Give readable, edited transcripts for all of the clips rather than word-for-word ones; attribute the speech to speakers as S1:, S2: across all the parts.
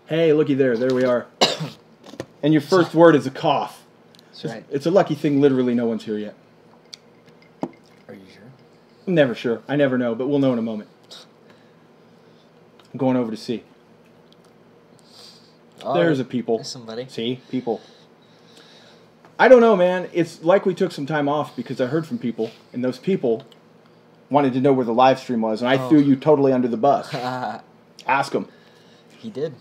S1: Hey, looky there. There we are. And your first word is a cough.
S2: That's right.
S1: It's a lucky thing literally no one's here yet.
S2: Are you sure?
S1: I'm never sure. I never know, but we'll know in a moment. I'm going over to see.
S2: Oh,
S1: There's a people.
S2: There's somebody.
S1: See? People. I don't know, man. It's like we took some time off because I heard from people, and those people wanted to know where the live stream was, and I threw you totally under the bus. Ask them.
S2: He did.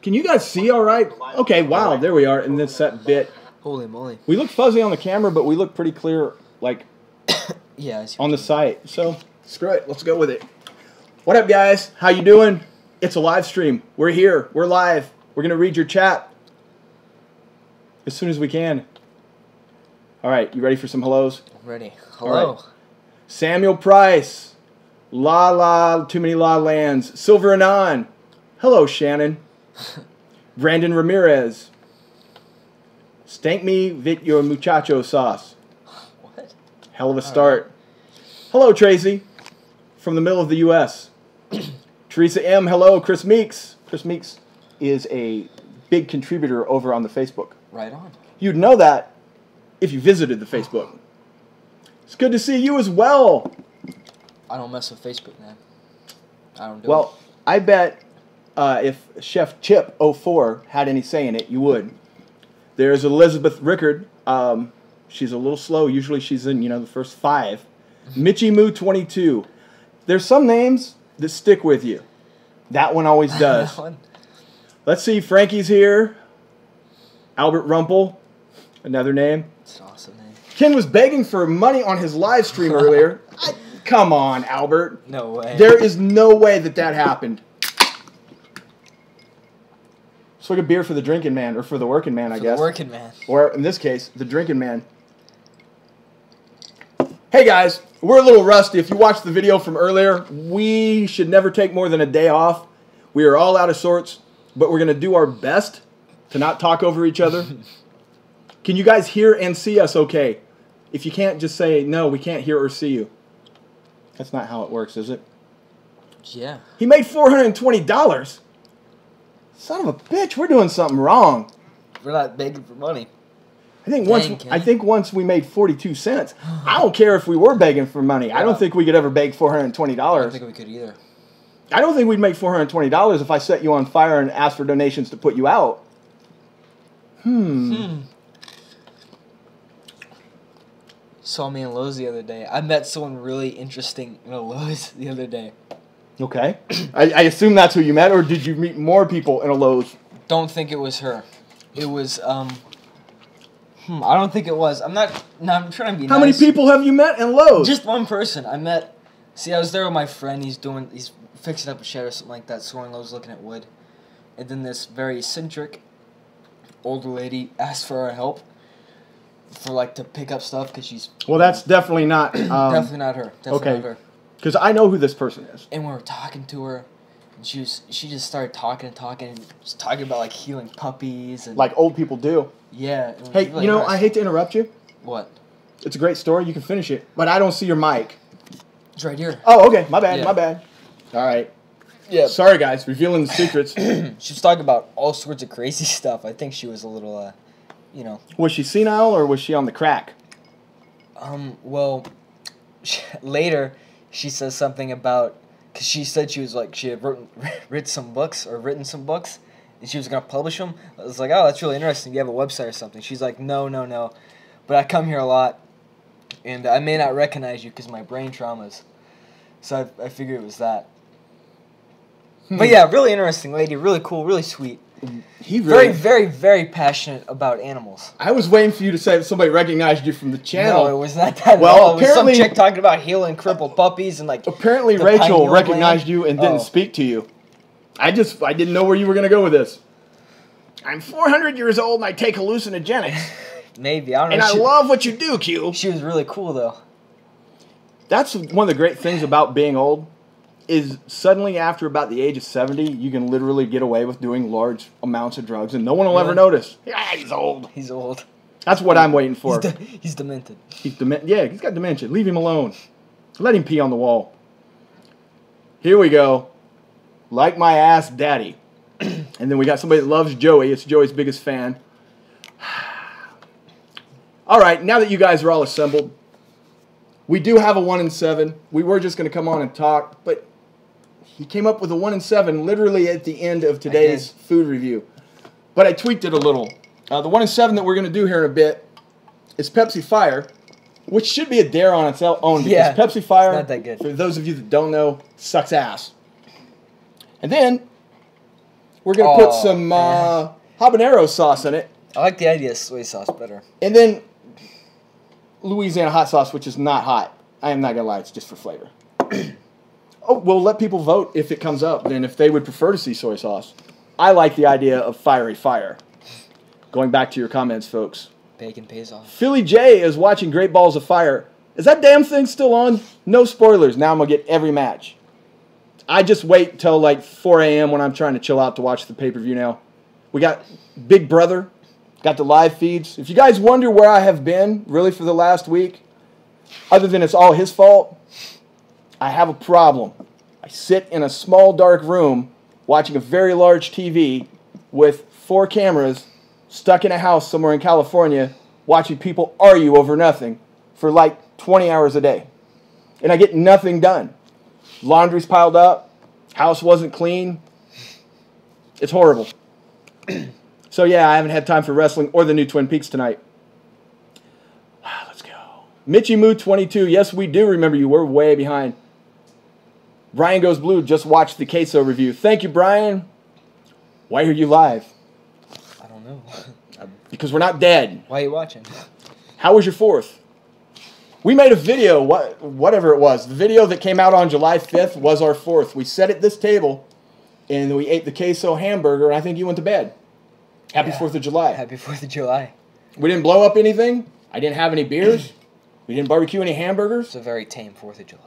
S1: Can you guys see all right? Okay, wow, there we are in this set bit.
S2: Holy moly.
S1: We look fuzzy on the camera, but we look pretty clear, like,
S2: yeah,
S1: on the site. So, screw it. Let's go with it. What up, guys? How you doing? It's a live stream. We're here. We're live. We're going to read your chat as soon as we can. All right, you ready for some hellos?
S2: I'm ready. Hello.
S1: Right. Samuel Price. Too many La Lands. Silver Anon. Hello, Shannon. Brandon Ramirez. Stank me vit your muchacho sauce.
S2: What?
S1: Hell of a start. Hello, Tracy. From the middle of the U.S. Teresa M. Hello, Chris Meeks. Chris Meeks is a big contributor over on the Facebook.
S2: Right on.
S1: You'd know that if you visited the Facebook. It's good to see you as well.
S2: I don't mess with Facebook, man. I don't do it.
S1: Well, I bet if Chef Chip 04 had any say in it, you would. There's Elizabeth Rickard. She's a little slow. Usually she's in, the first 5. Mitchie Moo 22. There's some names that stick with you. That one always does.
S2: That one.
S1: Let's see. Frankie's here. Albert Rumpel. Another name.
S2: It's an awesome name.
S1: Ken was begging for money on his live stream earlier. Come on, Albert.
S2: No way.
S1: There is no way that happened. Let's like a beer for the drinking man, or for the working man, I guess.
S2: The working man.
S1: Or, in this case, the drinking man. Hey, guys. We're a little rusty. If you watched the video from earlier, we should never take more than a day off. We are all out of sorts, but we're going to do our best to not talk over each other. Can you guys hear and see us okay? If you can't, just say, no, we can't hear or see you. That's not how it works, is it?
S2: Yeah.
S1: He made $420. Son of a bitch, we're doing something wrong.
S2: We're not begging for money.
S1: I think once we made 42 cents. I don't care if we were begging for money. Yeah. I don't think we could ever beg $420.
S2: I don't think we could either.
S1: I don't think we'd make $420 if I set you on fire and asked for donations to put you out.
S2: Saw me in Lowe's the other day. I met someone really interesting in a Lowe's the other day.
S1: Okay. I assume that's who you met, or did you meet more people in a Lowe's?
S2: Don't think it was her. It was, I don't think it was. I'm trying to be nice.
S1: How many people have you met in Lowe's?
S2: Just one person. I was there with my friend. He's fixing up a shed or something like that. So Lowe's looking at wood. And then this very eccentric older lady asked for our help to pick up stuff because she's...
S1: Well, that's definitely not...
S2: definitely not her. Definitely not her.
S1: Because I know who this person is.
S2: And we were talking to her, and she just started talking, and just talking about healing puppies and
S1: like old people do.
S2: Yeah.
S1: Hey,
S2: really nice.
S1: I hate to interrupt you.
S2: What?
S1: It's a great story. You can finish it, but I don't see your mic.
S2: It's right here.
S1: Oh, okay. My bad.
S2: Yeah.
S1: My bad. All right.
S2: Yeah.
S1: Sorry, guys. Revealing the secrets.
S2: She was talking about all sorts of crazy stuff. I think she was a little,
S1: Was she senile or was she on the crack?
S2: Well, later she says something about, because she said she had written some books, and she was going to publish them. I was like, oh, that's really interesting. Do you have a website or something? She's like, no. But I come here a lot, and I may not recognize you because of my brain traumas. So I figured it was that. But yeah, really interesting lady, really cool, really sweet. Very, very, very passionate about animals.
S1: I was waiting for you to say that somebody recognized you from the channel.
S2: No, it was not that.
S1: Well,
S2: it was some chick talking about healing crippled puppies and
S1: Apparently, Rachel recognized you and didn't speak to you. I didn't know where you were going to go with this. I'm 400 years old and I take hallucinogenics.
S2: Maybe, I don't know.
S1: And I love what you do, Q.
S2: She was really cool, though.
S1: That's one of the great things about being old, is suddenly after about the age of 70, you can literally get away with doing large amounts of drugs and no one will ever notice. Yeah, he's old.
S2: He's old.
S1: That's what I'm waiting for.
S2: He's demented.
S1: Yeah, he's got dementia. Leave him alone. Let him pee on the wall. Here we go. Like my ass, daddy. And then we got somebody that loves Joey. It's Joey's biggest fan. All right, now that you guys are all assembled, we do have a 1 in 7. We were just going to come on and talk, but he came up with a 1 in 7 literally at the end of today's food review. But I tweaked it a little. The 1 in 7 that we're going to do here in a bit is Pepsi Fire, which should be a dare on its own because Pepsi Fire,
S2: not that good.
S1: For those of you that don't know, sucks ass. And then we're going to put some habanero sauce in it.
S2: I like the idea of soy sauce better.
S1: And then Louisiana hot sauce, which is not hot. I am not going to lie, it's just for flavor. We'll let people vote if it comes up, then if they would prefer to see soy sauce. I like the idea of fiery fire. Going back to your comments, folks.
S2: Bacon pays off.
S1: Philly J is watching Great Balls of Fire. Is that damn thing still on? No spoilers. Now I'm going to get every match. I just wait till like 4 a.m. when I'm trying to chill out to watch the pay-per-view now. We got Big Brother. Got the live feeds. If you guys wonder where I have been, really, for the last week, other than it's all his fault, I have a problem. I sit in a small, dark room watching a very large TV with 4 cameras stuck in a house somewhere in California watching people argue over nothing for like 20 hours a day. And I get nothing done. Laundry's piled up. House wasn't clean. It's horrible. So yeah, I haven't had time for wrestling or the new Twin Peaks tonight. Let's go. Mitchy Moo 22. Yes, we do remember you. We're way behind. Brian Goes Blue just watched the queso review. Thank you, Brian. Why are you live?
S2: I don't know.
S1: Because we're not dead.
S2: Why are you watching?
S1: How was your 4th? We made a video, whatever it was. The video that came out on July 5th was our 4th. We sat at this table, and we ate the queso hamburger, and I think you went to bed. Happy 4th of July.
S2: Happy 4th of July.
S1: We didn't blow up anything. I didn't have any beers. We didn't barbecue any hamburgers.
S2: It's a very tame 4th of July.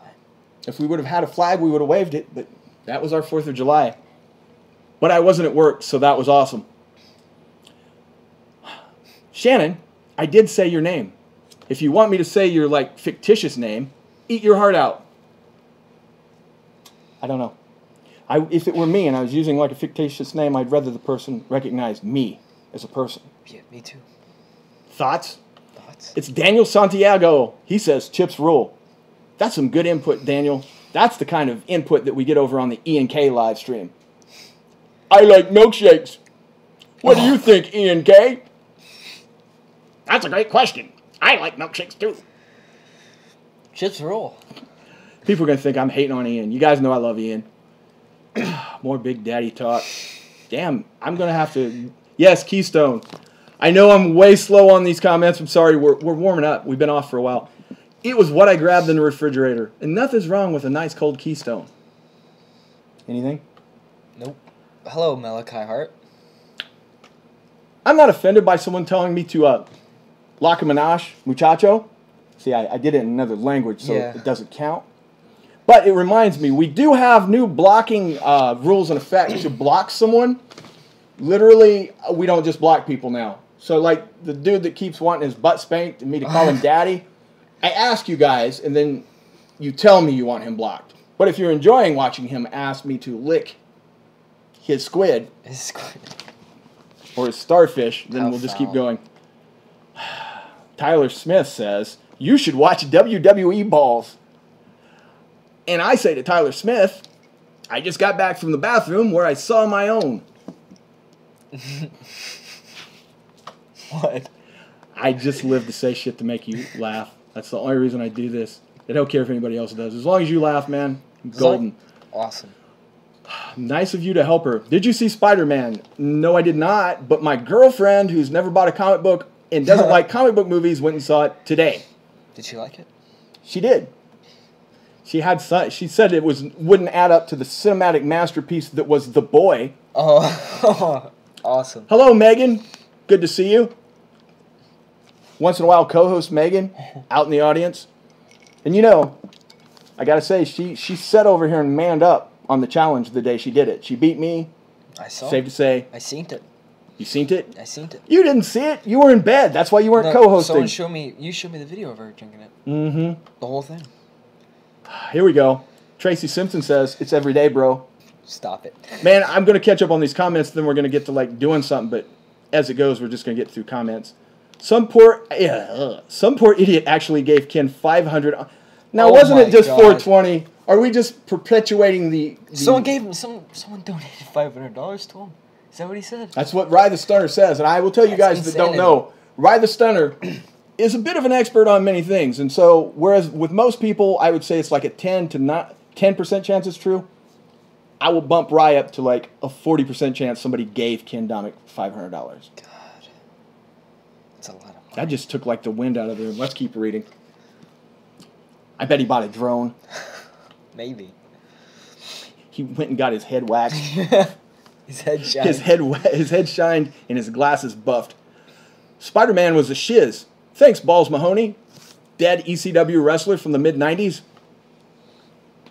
S1: If we would have had a flag, we would have waved it, but that was our 4th of July. But I wasn't at work, so that was awesome. Shannon, I did say your name. If you want me to say your, like, fictitious name, eat your heart out. I don't know. If it were me and I was using, like, a fictitious name, I'd rather the person recognize me as a person.
S2: Yeah, me too.
S1: Thoughts?
S2: Thoughts?
S1: It's Daniel Santiago. He says chips rule. That's some good input, Daniel. That's the kind of input that we get over on the E&K live stream. I like milkshakes. What do you think, E&K? That's a great question. I like milkshakes too.
S2: Chips rule.
S1: People are going to think I'm hating on Ian. You guys know I love Ian. More Big Daddy talk. Damn, I'm going to have to... Yes, Keystone. I know I'm way slow on these comments. I'm sorry. We're warming up. We've been off for a while. It was what I grabbed in the refrigerator. And nothing's wrong with a nice cold Keystone. Anything?
S2: Nope. Hello, Malachi Hart.
S1: I'm not offended by someone telling me to la que menage, muchacho. See, I did it in another language, so it doesn't count. But it reminds me, we do have new blocking rules in effect. To block someone, literally, we don't just block people now. So, like, the dude that keeps wanting his butt spanked and me to call him daddy, I ask you guys, and then you tell me you want him blocked. But if you're enjoying watching him ask me to lick his squid, or his starfish, then we'll just keep going. Tyler Smith says, you should watch WWE balls. And I say to Tyler Smith, I just got back from the bathroom where I saw my own.
S2: What?
S1: I just live to say shit to make you laugh. That's the only reason I do this. I don't care if anybody else does. As long as you laugh, man, I'm golden.
S2: Awesome.
S1: Nice of you to help her. Did you see Spider-Man? No, I did not. But my girlfriend, who's never bought a comic book and doesn't like comic book movies, went and saw it today.
S2: Did she like it?
S1: She did. She said it wouldn't add up to the cinematic masterpiece that was The Boy.
S2: Oh, awesome.
S1: Hello, Megan. Good to see you. Once in a while, co-host Megan out in the audience. And you know, I got to say, she sat over here and manned up on the challenge the day she did it. She beat me.
S2: I saw
S1: Safe to say.
S2: I seen it.
S1: You seen it?
S2: I seen it.
S1: You didn't see it. You were in bed. That's why you weren't co-hosting.
S2: You showed me the video of her drinking it.
S1: Mm-hmm.
S2: The whole thing.
S1: Here we go. Tracy Simpson says, it's every day, bro.
S2: Stop it.
S1: Man, I'm going to catch up on these comments, then we're going to get to, like, doing something, but as it goes, we're just going to get through comments. Some poor idiot actually gave Ken $500. Now, wasn't it just $420? Are we just perpetuating the...
S2: Someone gave him... Someone donated $500 to him? Is that what he said?
S1: That's what Rye the Stunner says, and I will tell you guys that don't know, Rye the Stunner is a bit of an expert on many things, and so, whereas with most people, I would say it's like a 10% chance it's true, I will bump Rye up to like a 40% chance somebody gave Ken Domick $500.
S2: God. That's a lot of money.
S1: That just took like the wind out of the room. Let's keep reading. I bet he bought a drone.
S2: Maybe.
S1: He went and got his head waxed.
S2: His head shined.
S1: His head shined and his glasses buffed. Spider-Man was a shiz. Thanks, Balls Mahoney. Dead ECW wrestler from the mid-90s.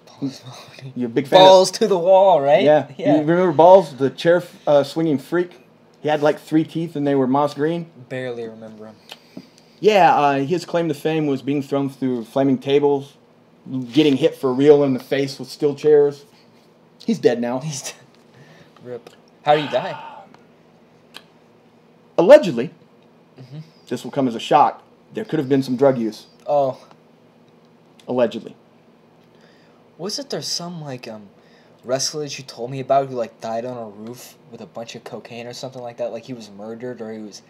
S2: Balls Mahoney.
S1: You a big fan
S2: Balls to the wall, right?
S1: Yeah. You remember Balls, the chair swinging freak? He had like 3 teeth and they were moss green.
S2: Barely remember him.
S1: Yeah, his claim to fame was being thrown through flaming tables, getting hit for real in the face with steel chairs. He's dead now.
S2: He's dead. Rip. How did he die?
S1: Allegedly, this will come as a shock, there could have been some drug use.
S2: Oh.
S1: Allegedly.
S2: Wasn't there some, like, wrestler that you told me about who, like, died on a roof with a bunch of cocaine or something like that? Like, he was murdered or he was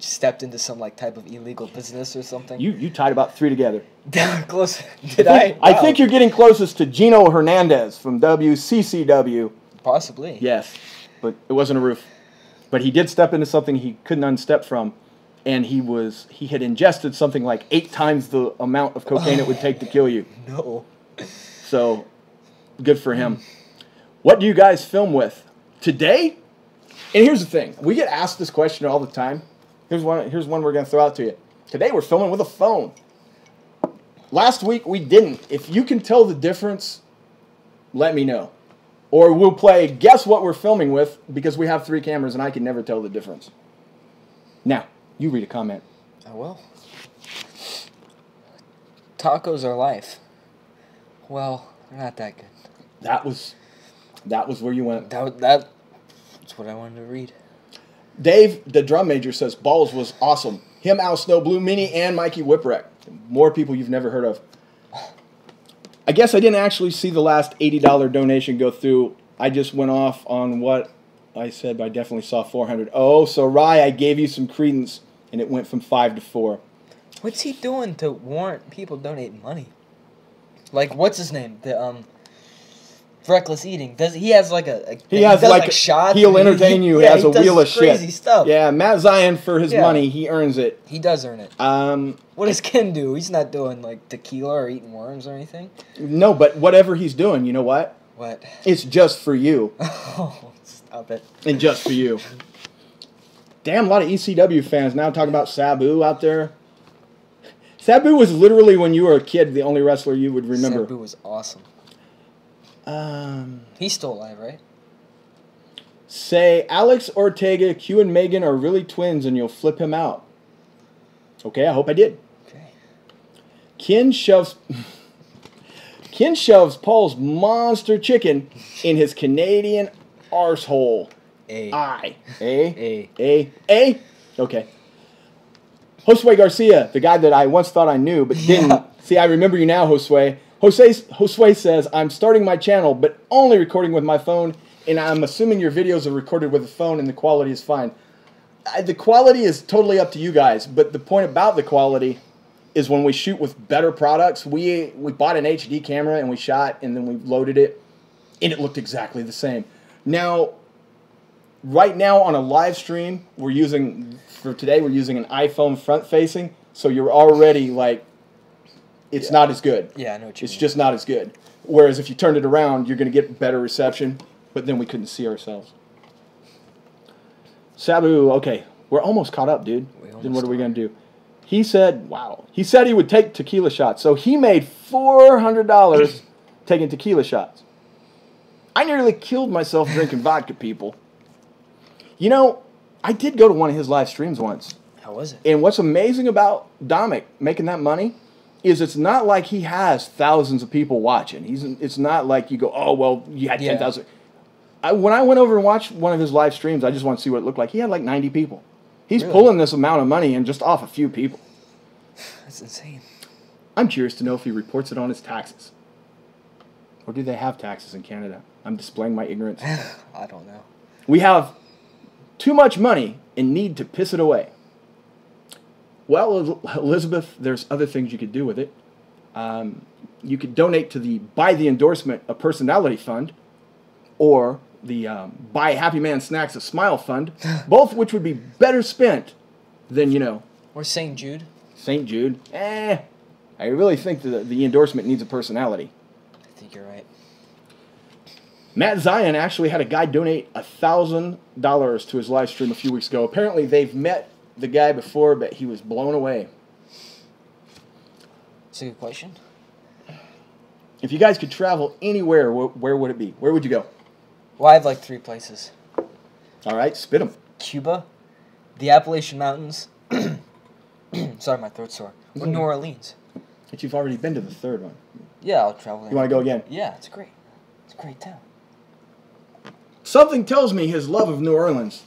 S2: stepped into some, like, type of illegal business or something?
S1: You tied about 3 together.
S2: Close. Did I? Wow.
S1: I think you're getting closest to Gino Hernandez from WCCW.
S2: Possibly.
S1: Yes, but it wasn't a roof. But he did step into something he couldn't unstep from, and he had ingested something like 8 times the amount of cocaine it would take to kill you.
S2: No.
S1: So, good for him. What do you guys film with? Today? And here's the thing. We get asked this question all the time. Here's one we're going to throw out to you. Today we're filming with a phone. Last week we didn't. If you can tell the difference, let me know. Or we'll play Guess What We're Filming With, because we have 3 cameras and I can never tell the difference. Now, you read a comment.
S2: I will. Tacos are life. Well, they're not that good.
S1: That was where you went.
S2: That's what I wanted to read.
S1: Dave, the drum major, says Balls was awesome. Him, Al Snow, Blue Meanie, and Mikey Whipwreck. More people you've never heard of. I guess I didn't actually see the last $80 donation go through. I just went off on what I said, but I definitely saw 400. Oh, so Rye, I gave you some credence, and it went from 5 to 4.
S2: What's he doing to warrant people donating money? Like, what's his name? The Reckless Eating. He has like he does like shots.
S1: He'll entertain you. He has a wheel of shit.
S2: Crazy stuff.
S1: Yeah, Matt Zion, for his money, he earns it.
S2: He does earn it. What does Ken do? He's not doing like tequila or eating worms or anything.
S1: No, but whatever he's doing, you know what?
S2: What?
S1: It's just for you.
S2: Oh, stop it.
S1: And just for you. Damn, a lot of ECW fans now talking about Sabu out there. Sabu was literally, when you were a kid, the only wrestler you would remember.
S2: Sabu was awesome. He's still alive, right?
S1: Say Alex Ortega, Q, and Megan are really twins, and you'll flip him out. Okay, I hope I did.
S2: Okay.
S1: Ken shoves Paul's monster chicken in his Canadian arsehole. A. Okay. Josue Garcia, the guy that I once thought I knew, but didn't. Yeah. See, I remember you now, Josue. Josue says, I'm starting my channel, but only recording with my phone, and I'm assuming your videos are recorded with a phone and the quality is fine. The quality is totally up to you guys, but the point about the quality is when we shoot with better products, we bought an HD camera and we shot, and then we loaded it, and it looked exactly the same. Now, right now on a live stream, we're using an iPhone front-facing, so you're already like, it's not as good.
S2: Yeah, I know what you mean.
S1: It's just not as good. Whereas if you turned it around, you're going to get better reception, but then we couldn't see ourselves. Sabu, okay, we're almost caught up, dude. Then what are we going to do? He said he would take tequila shots. So he made $400 taking tequila shots. I nearly killed myself drinking vodka, people. You know, I did go to one of his live streams once.
S2: How was it?
S1: And what's amazing about Domick making that money is it's not like he has thousands of people watching. It's not like you go, oh, well, you had 10,000. when I went over and watched one of his live streams, I just want to see what it looked like. He had like 90 people. He's
S2: Really?
S1: pulling this amount of money and just off a few people.
S2: That's insane.
S1: I'm curious to know if he reports it on his taxes. Or do they have taxes in Canada? I'm displaying my ignorance.
S2: I don't know.
S1: We have too much money and need to piss it away. Well, Elizabeth, there's other things you could do with it. You could donate to the Buy the Endorsement a Personality Fund, or the Buy Happy Man Snacks a Smile Fund, both which would be better spent than,
S2: Or St. Jude.
S1: St. Jude. I really think the endorsement needs a personality.
S2: I think you're right.
S1: Matt Zion actually had a guy donate $1,000 to his live stream a few weeks ago. Apparently they've met the guy before, but he was blown away.
S2: That's a good question.
S1: If you guys could travel anywhere, where would it be? Where would you go?
S2: Well, I have like 3 places.
S1: All right, spit them.
S2: Cuba, the Appalachian Mountains. Sorry, my throat's sore. Or New Orleans.
S1: But you've already been to the third one.
S2: Yeah, I'll travel there.
S1: You want to go again?
S2: Yeah, it's great. It's a great town.
S1: Something tells me his love of New Orleans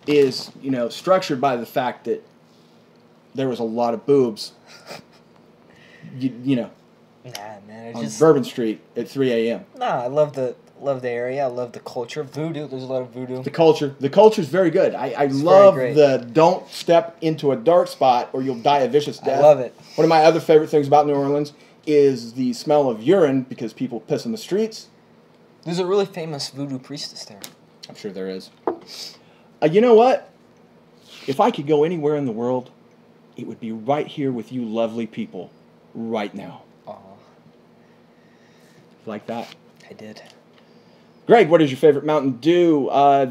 S1: is, structured by the fact that there was a lot of boobs,
S2: Nah, man.
S1: on Bourbon Street at 3 a.m.
S2: Nah, I love the area. I love the culture. Voodoo. There's a lot of voodoo.
S1: The culture's very good. I love the don't step into a dark spot or you'll die a vicious death.
S2: I love it.
S1: One of my other favorite things about New Orleans is the smell of urine because people piss in the streets.
S2: There's a really famous voodoo priestess there.
S1: I'm sure there is. You know what? If I could go anywhere in the world, it would be right here with you lovely people right now.
S2: Aw.
S1: Like that?
S2: I did.
S1: Greg, what is your favorite Mountain Dew?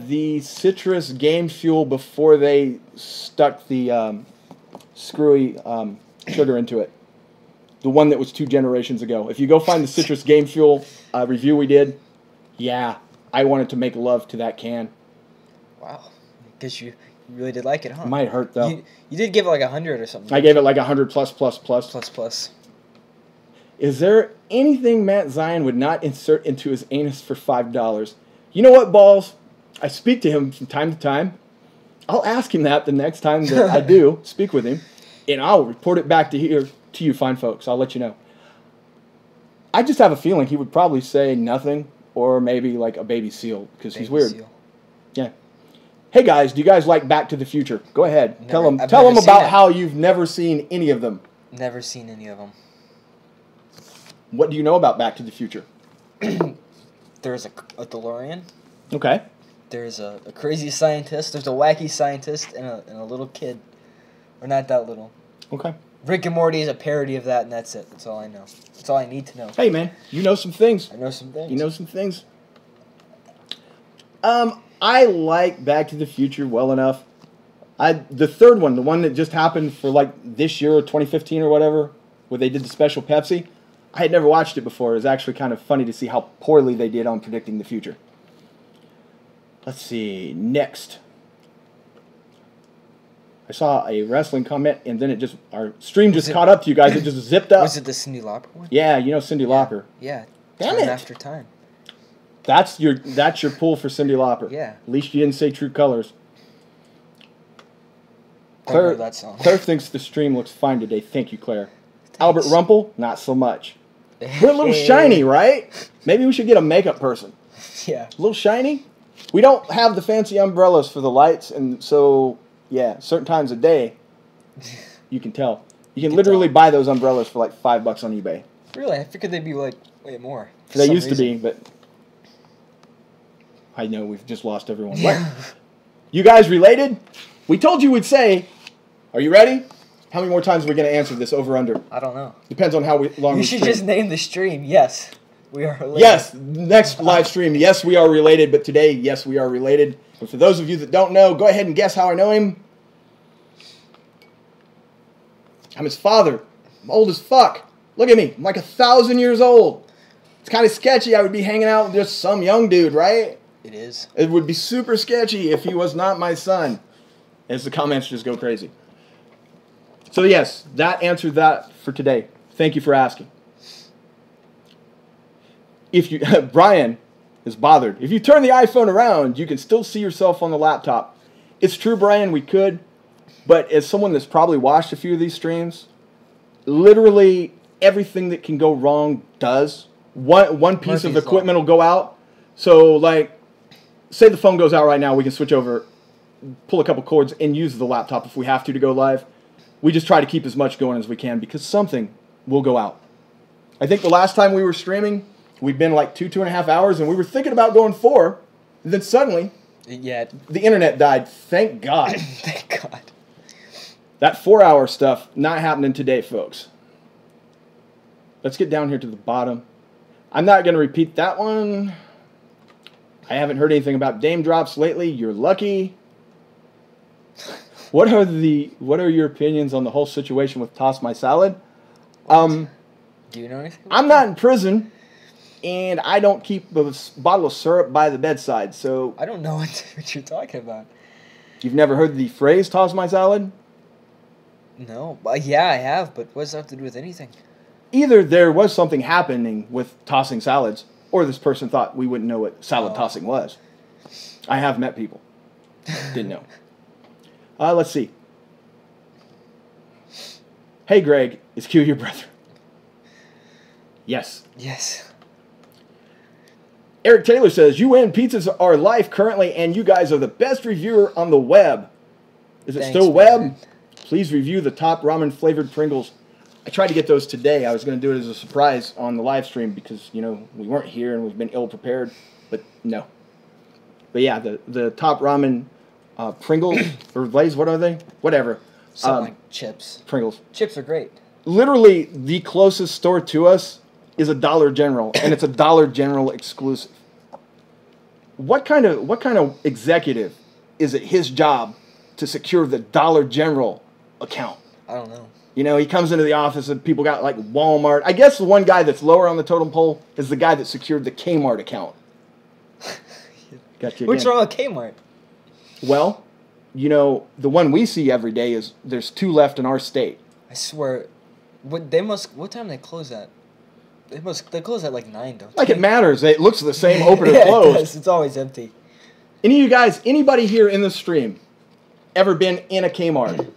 S1: The citrus game fuel before they stuck the screwy sugar into it. The one that was 2 generations ago. If you go find the citrus game fuel review we did, yeah, I wanted to make love to that can.
S2: Wow. Guess you really did like it, huh?
S1: It might hurt, though.
S2: You did give it like 100 or something.
S1: I gave it like 100 plus.
S2: Plus.
S1: Is there anything Matt Zion would not insert into his anus for $5? You know what, Balls? I speak to him from time to time. I'll ask him that the next time that I do speak with him, and I'll report it back to you fine folks. I'll let you know. I just have a feeling he would probably say nothing, or maybe like a baby seal, because he's weird. Seal. Yeah. Hey guys, do you guys like Back to the Future? Go ahead. Tell them about how you've never seen any of them.
S2: Never seen any of them.
S1: What do you know about Back to the Future?
S2: There's a DeLorean.
S1: Okay.
S2: There's a crazy scientist. There's a wacky scientist and a little kid. Or not that little.
S1: Okay.
S2: Rick and Morty is a parody of that, and that's it. That's all I know. That's all I need to know.
S1: Hey, man. You know some things.
S2: I know some things.
S1: You know some things. I like Back to the Future well enough. The third one, the one that just happened for like this year or 2015 or whatever, where they did the special Pepsi, I had never watched it before. It was actually kind of funny to see how poorly they did on predicting the future. Let's see. Next. I saw a wrestling comment, and then our stream just caught up to you guys. It just zipped up.
S2: Was it the Cyndi Lauper one?
S1: Yeah, you know Cyndi Lauper.
S2: Yeah.
S1: Damn
S2: time
S1: it.
S2: after time.
S1: That's your pull for Cyndi Lauper.
S2: Yeah.
S1: At least you didn't say True Colors.
S2: Claire, that song.
S1: Claire thinks the stream looks fine today. Thank you, Claire. Thanks. Albert Rumpel, not so much. We're a little shiny, right? Maybe we should get a makeup person.
S2: Yeah.
S1: A little shiny? We don't have the fancy umbrellas for the lights, and so, yeah, certain times of day, you can tell. You can literally buy those umbrellas for like $5 on eBay.
S2: Really? I figured they'd be like way more.
S1: They used to be, but I know we've just lost everyone. Yeah. You guys related? We told you we'd say, are you ready? How many more times are we going to answer this over under?
S2: I don't know.
S1: Depends on how long we
S2: should stream. Just name the stream. Yes, we are related.
S1: Yes, next live stream. Yes, we are related. But today, yes, we are related. And for those of you that don't know, go ahead and guess how I know him. I'm his father. I'm old as fuck. Look at me. I'm like 1,000 years old. It's kind of sketchy. I would be hanging out with just some young dude, right?
S2: It is.
S1: It would be super sketchy if he was not my son. As the comments just go crazy. So yes, that answered that for today. Thank you for asking. If you, Brian, is bothered. If you turn the iPhone around, you can still see yourself on the laptop. It's true, Brian, we could. But as someone that's probably watched a few of these streams, literally everything that can go wrong does. One piece of equipment will go out. So, like, say the phone goes out right now, we can switch over, pull a couple cords, and use the laptop if we have to go live. We just try to keep as much going as we can because something will go out. I think the last time we were streaming, we'd been like 2.5 hours, and we were thinking about going 4. And then suddenly, the internet died. Thank God.
S2: Thank God.
S1: That 4-hour stuff, not happening today, folks. Let's get down here to the bottom. I'm not going to repeat that one. I haven't heard anything about Dame drops lately. You're lucky. What are your opinions on the whole situation with Toss My Salad?
S2: Do you know anything?
S1: I'm not in prison, and I don't keep a bottle of syrup by the bedside, so...
S2: I don't know what you're talking about.
S1: You've never heard the phrase, toss my salad?
S2: No. Yeah, I have, but what does that have to do with anything?
S1: Either there was something happening with tossing salads, or this person thought we wouldn't know what salad tossing was. I have met people. Didn't know. Let's see. Hey, Greg, is Q your brother? Yes.
S2: Yes.
S1: Eric Taylor says, you win. Pizzas are life currently, and you guys are the best reviewer on the web. Is it still web? Man. Please review the top ramen-flavored Pringles. I tried to get those today. I was going to do it as a surprise on the live stream because, you know, we weren't here and we've been ill-prepared. But no. But yeah, the top ramen Pringles, or Lay's, what are they? Whatever.
S2: Something like chips.
S1: Pringles.
S2: Chips are great.
S1: Literally, the closest store to us is a Dollar General, and it's a Dollar General exclusive. What kind of executive is it his job to secure the Dollar General account?
S2: I don't know. You
S1: know, he comes into the office and people got like Walmart. I guess the one guy that's lower on the totem pole is the guy that secured the Kmart account. Got you again.
S2: What's wrong with Kmart?
S1: Well, you know, the one we see every day is there's 2 left in our state.
S2: I swear, what time do they close at? They close at like 9, don't they?
S1: Like it matters. It looks the same open or closed.
S2: Yes, it's always empty.
S1: Any of you guys, anybody here in the stream, ever been in a Kmart?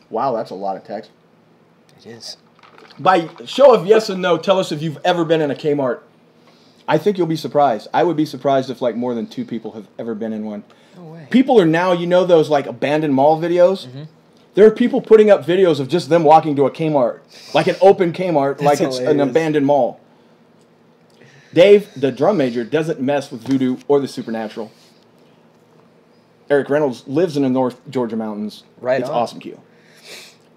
S1: Wow, that's a lot of text.
S2: It is.
S1: By show of yes and no, tell us if you've ever been in a Kmart. I think you'll be surprised. I would be surprised if like more than 2 people have ever been in one.
S2: No way.
S1: People are now, you know those like abandoned mall videos? Mm-hmm. There are people putting up videos of just them walking to a Kmart. Like an open Kmart, like it's an abandoned mall. Dave, the drum major, doesn't mess with voodoo or the supernatural. Eric Reynolds lives in the North Georgia mountains.
S2: Right
S1: It's
S2: on.
S1: awesome, Q.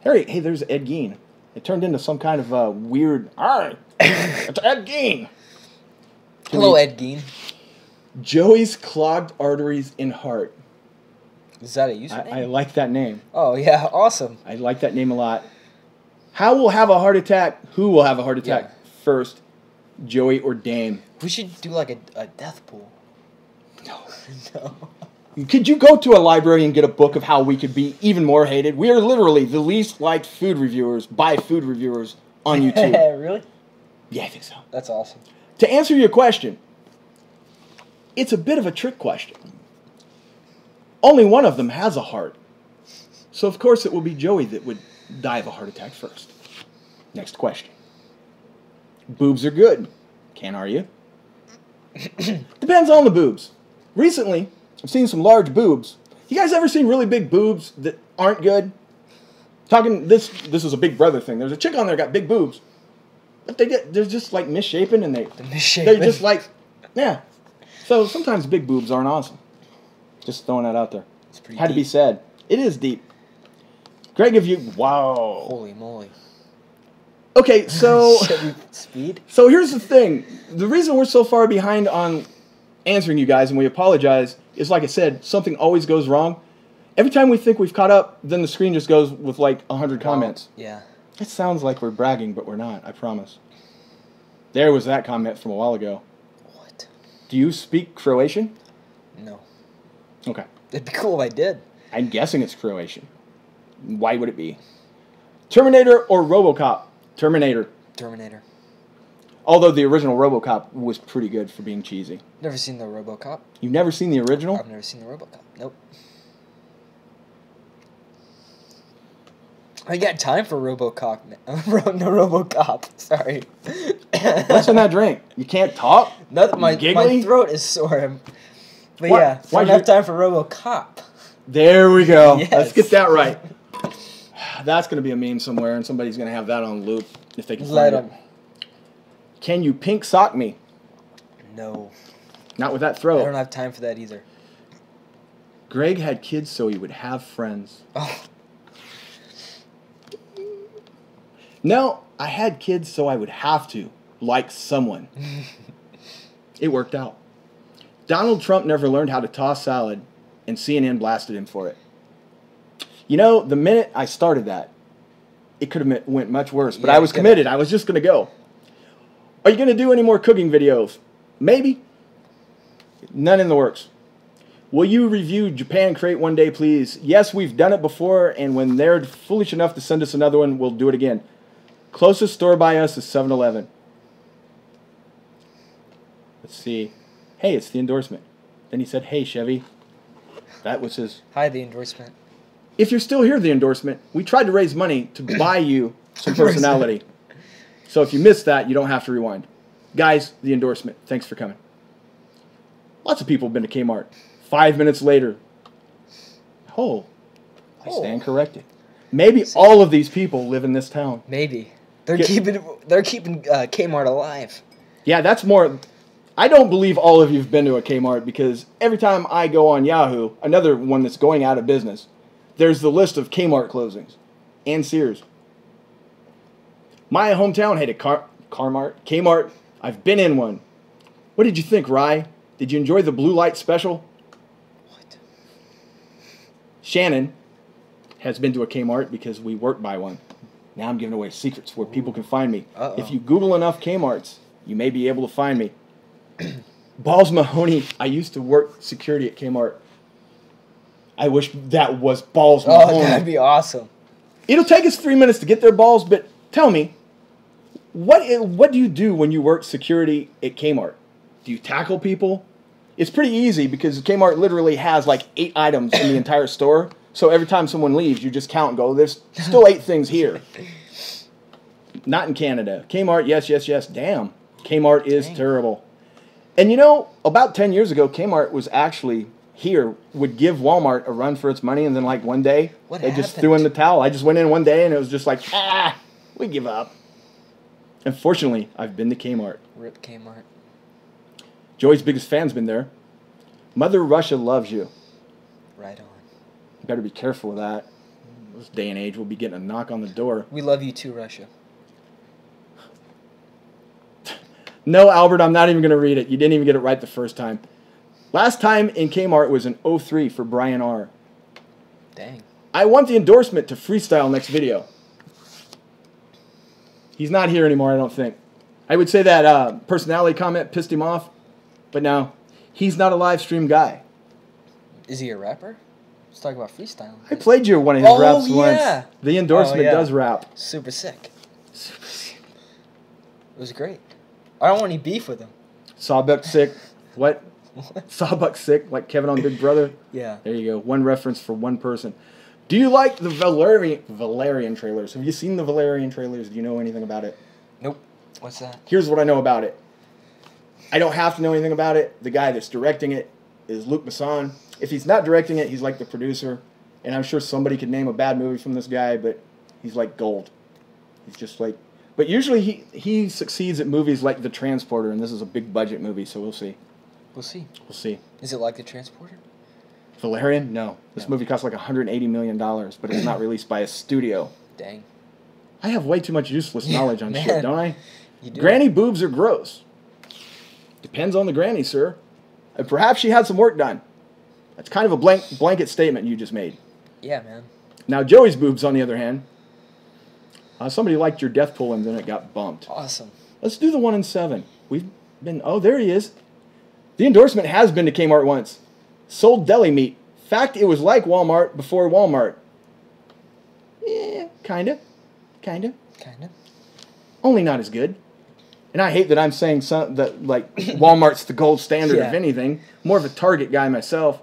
S1: Harry, hey, there's Ed Gein. It turned into some kind of weird... Alright, it's Ed Gein.
S2: Hello, Ed Gein.
S1: Joey's Clogged Arteries in Heart.
S2: Is that a username?
S1: I like that name.
S2: Oh, yeah, awesome.
S1: I like that name a lot. How will have a heart attack? Who will have a heart attack first? Joey or Dame?
S2: We should do like a death pool.
S1: No.
S2: No.
S1: Could you go to a library and get a book of how we could be even more hated? We are literally the least liked food reviewers by food reviewers on YouTube.
S2: Really?
S1: Yeah, I think so.
S2: That's awesome.
S1: To answer your question, it's a bit of a trick question. Only one of them has a heart. So, of course, it will be Joey that would die of a heart attack first. Next question. Boobs are good. Can't argue. Depends on the boobs. Recently, I've seen some large boobs. You guys ever seen really big boobs that aren't good? Talking, this is a Big Brother thing. There's a chick on there got big boobs. But they're just like misshapen and they're just like, yeah. So sometimes big boobs aren't awesome. Just throwing that out there.
S2: It's pretty
S1: Had
S2: deep.
S1: to be said. It is deep. Greg, if you... Wow.
S2: Holy moly.
S1: Okay, so...
S2: Speed?
S1: So here's the thing. The reason we're so far behind on answering you guys, and we apologize, is like I said, something always goes wrong. Every time we think we've caught up, then the screen just goes with like 100 comments.
S2: Yeah.
S1: It sounds like we're bragging, but we're not, I promise. There was that comment from a while ago.
S2: What?
S1: Do you speak Croatian?
S2: No.
S1: Okay.
S2: It'd be cool if I did.
S1: I'm guessing it's Croatian. Why would it be? Terminator or RoboCop? Terminator.
S2: Terminator.
S1: Although the original RoboCop was pretty good for being cheesy.
S2: Never seen the RoboCop.
S1: You've never seen the original?
S2: I've never seen the RoboCop. Nope. I got time for RoboCop. No, RoboCop. Sorry.
S1: What's in that drink? You can't talk?
S2: My throat is sore. But yeah, I don't have time for RoboCop.
S1: There we go.
S2: Yes.
S1: Let's get that right. That's going to be a meme somewhere, and somebody's going to have that on loop if they can find it. Can you pink sock me?
S2: No.
S1: Not with that throat.
S2: I don't have time for that either.
S1: Greg had kids so he would have friends.
S2: Oh.
S1: No, I had kids so I would have to, like someone. It worked out. Donald Trump never learned how to toss salad, and CNN blasted him for it. You know, the minute I started that, it could have went much worse, but I was committed. I was just going to go. Are you going to do any more cooking videos? Maybe. None in the works. Will you review Japan Crate one day, please? Yes, we've done it before, and when they're foolish enough to send us another one, we'll do it again. Closest store by us is 7-Eleven. Let's see. Hey, it's the endorsement. Then he said, hey, Chevy. That was his...
S2: Hi, the endorsement.
S1: If you're still here, the endorsement, we tried to raise money to buy you some personality. So if you missed that, you don't have to rewind. Guys, the endorsement. Thanks for coming. Lots of people have been to Kmart. 5 minutes later. Oh, I stand corrected. Maybe all of these people live in this town.
S2: Maybe. They're keeping Kmart alive.
S1: Yeah, that's more... I don't believe all of you have been to a Kmart because every time I go on Yahoo, another one that's going out of business, there's the list of Kmart closings and Sears. My hometown had a Kmart. I've been in one. What did you think, Rye? Did you enjoy the blue light special?
S2: What?
S1: Shannon has been to a Kmart because we work by one. Now I'm giving away secrets where people can find me. If you Google enough Kmarts, you may be able to find me. Balls Mahoney. I used to work security at Kmart. I wish that was Balls Mahoney.
S2: Oh, that'd be awesome.
S1: It'll take us 3 minutes to get there, Balls, but tell me, what do you do when you work security at Kmart? Do you tackle people? It's pretty easy because Kmart literally has like 8 items in the entire store. So every time someone leaves, you just count and go, there's still 8 things here. Not in Canada. Kmart, yes, yes, yes. Damn. Kmart is terrible. And you know, about 10 years ago, Kmart was actually here, would give Walmart a run for its money, and then like one day, they just threw in the towel. I just went in one day, and it was just like, we give up. Unfortunately, I've been to Kmart.
S2: Rip Kmart.
S1: Joey's biggest fan's been there. Mother Russia loves you.
S2: Right on.
S1: You better be careful with that. This day and age, we'll be getting a knock on the door.
S2: We love you too, Russia.
S1: No, Albert, I'm not even going to read it. You didn't even get it right the first time. Last time in Kmart was in 03 for Brian R.
S2: Dang.
S1: I want the endorsement to freestyle next video. He's not here anymore, I don't think. I would say that personality comment pissed him off, but no, he's not a live stream guy.
S2: Is he a rapper? Let's talk about freestyle.
S1: I played you one of his raps once. The endorsement does rap.
S2: Super sick. Super sick. It was great. I don't want any beef with him.
S1: Sawbuck sick. What? Sawbuck sick, like Kevin on Big Brother?
S2: Yeah.
S1: There you go. One reference for one person. Do you like the Valerian trailers? Have you seen the Valerian trailers? Do you know anything about it?
S2: Nope. What's that?
S1: Here's what I know about it. I don't have to know anything about it. The guy that's directing it is Luc Besson. If he's not directing it, he's like the producer. And I'm sure somebody could name a bad movie from this guy, but he's like gold. He's just like... But usually he succeeds at movies like The Transporter, and this is a big budget movie, so we'll see.
S2: We'll see.
S1: We'll see.
S2: Is it like The Transporter?
S1: Valerian? No. This movie costs like $180 million, but it's not released by a studio.
S2: Dang.
S1: I have way too much useless knowledge on shit, don't I?
S2: You do.
S1: Granny boobs are gross. Depends on the granny, sir. And perhaps she had some work done. That's kind of a blanket statement you just made.
S2: Yeah, man.
S1: Now, Joey's boobs, on the other hand. Somebody liked your death pool and then it got bumped.
S2: Awesome.
S1: Let's do the 1 in 7. We've been... Oh, there he is. The endorsement has been to Kmart once. Sold deli meat. Fact, it was like Walmart before Walmart. Yeah, kinda. Kinda.
S2: Kinda.
S1: Only not as good. And I hate that I'm saying that like Walmart's the gold standard of anything. More of a Target guy myself.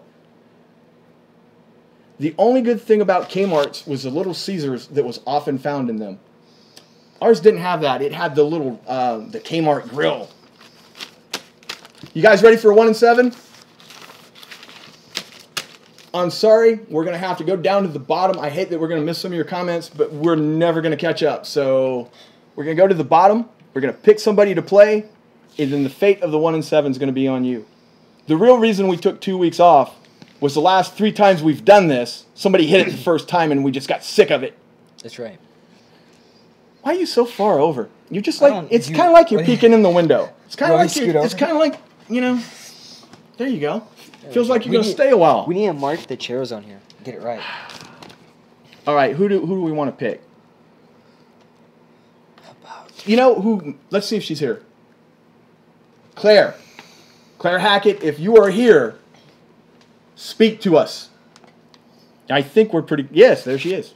S1: The only good thing about Kmart's was the Little Caesars that was often found in them. Ours didn't have that. It had the little the Kmart grill. You guys ready for a 1 and 7? I'm sorry, we're going to have to go down to the bottom. I hate that we're going to miss some of your comments, but we're never going to catch up. So we're going to go to the bottom. We're going to pick somebody to play, and then the fate of the 1 and 7 is going to be on you. The real reason we took 2 weeks off was the last 3 times we've done this, somebody hit it the first time, and we just got sick of it.
S2: That's right.
S1: Why are you so far over? You're just like, it's kind of like you're peeking in the window. It's kind of like, you know, there you go. Feels like you're going to stay a while.
S2: We need to mark the chairs on here. Get it right.
S1: All right, who do we want to pick? You know who? Let's see if she's here. Claire Hackett, if you are here, speak to us. I think we're pretty... Yes, there she is.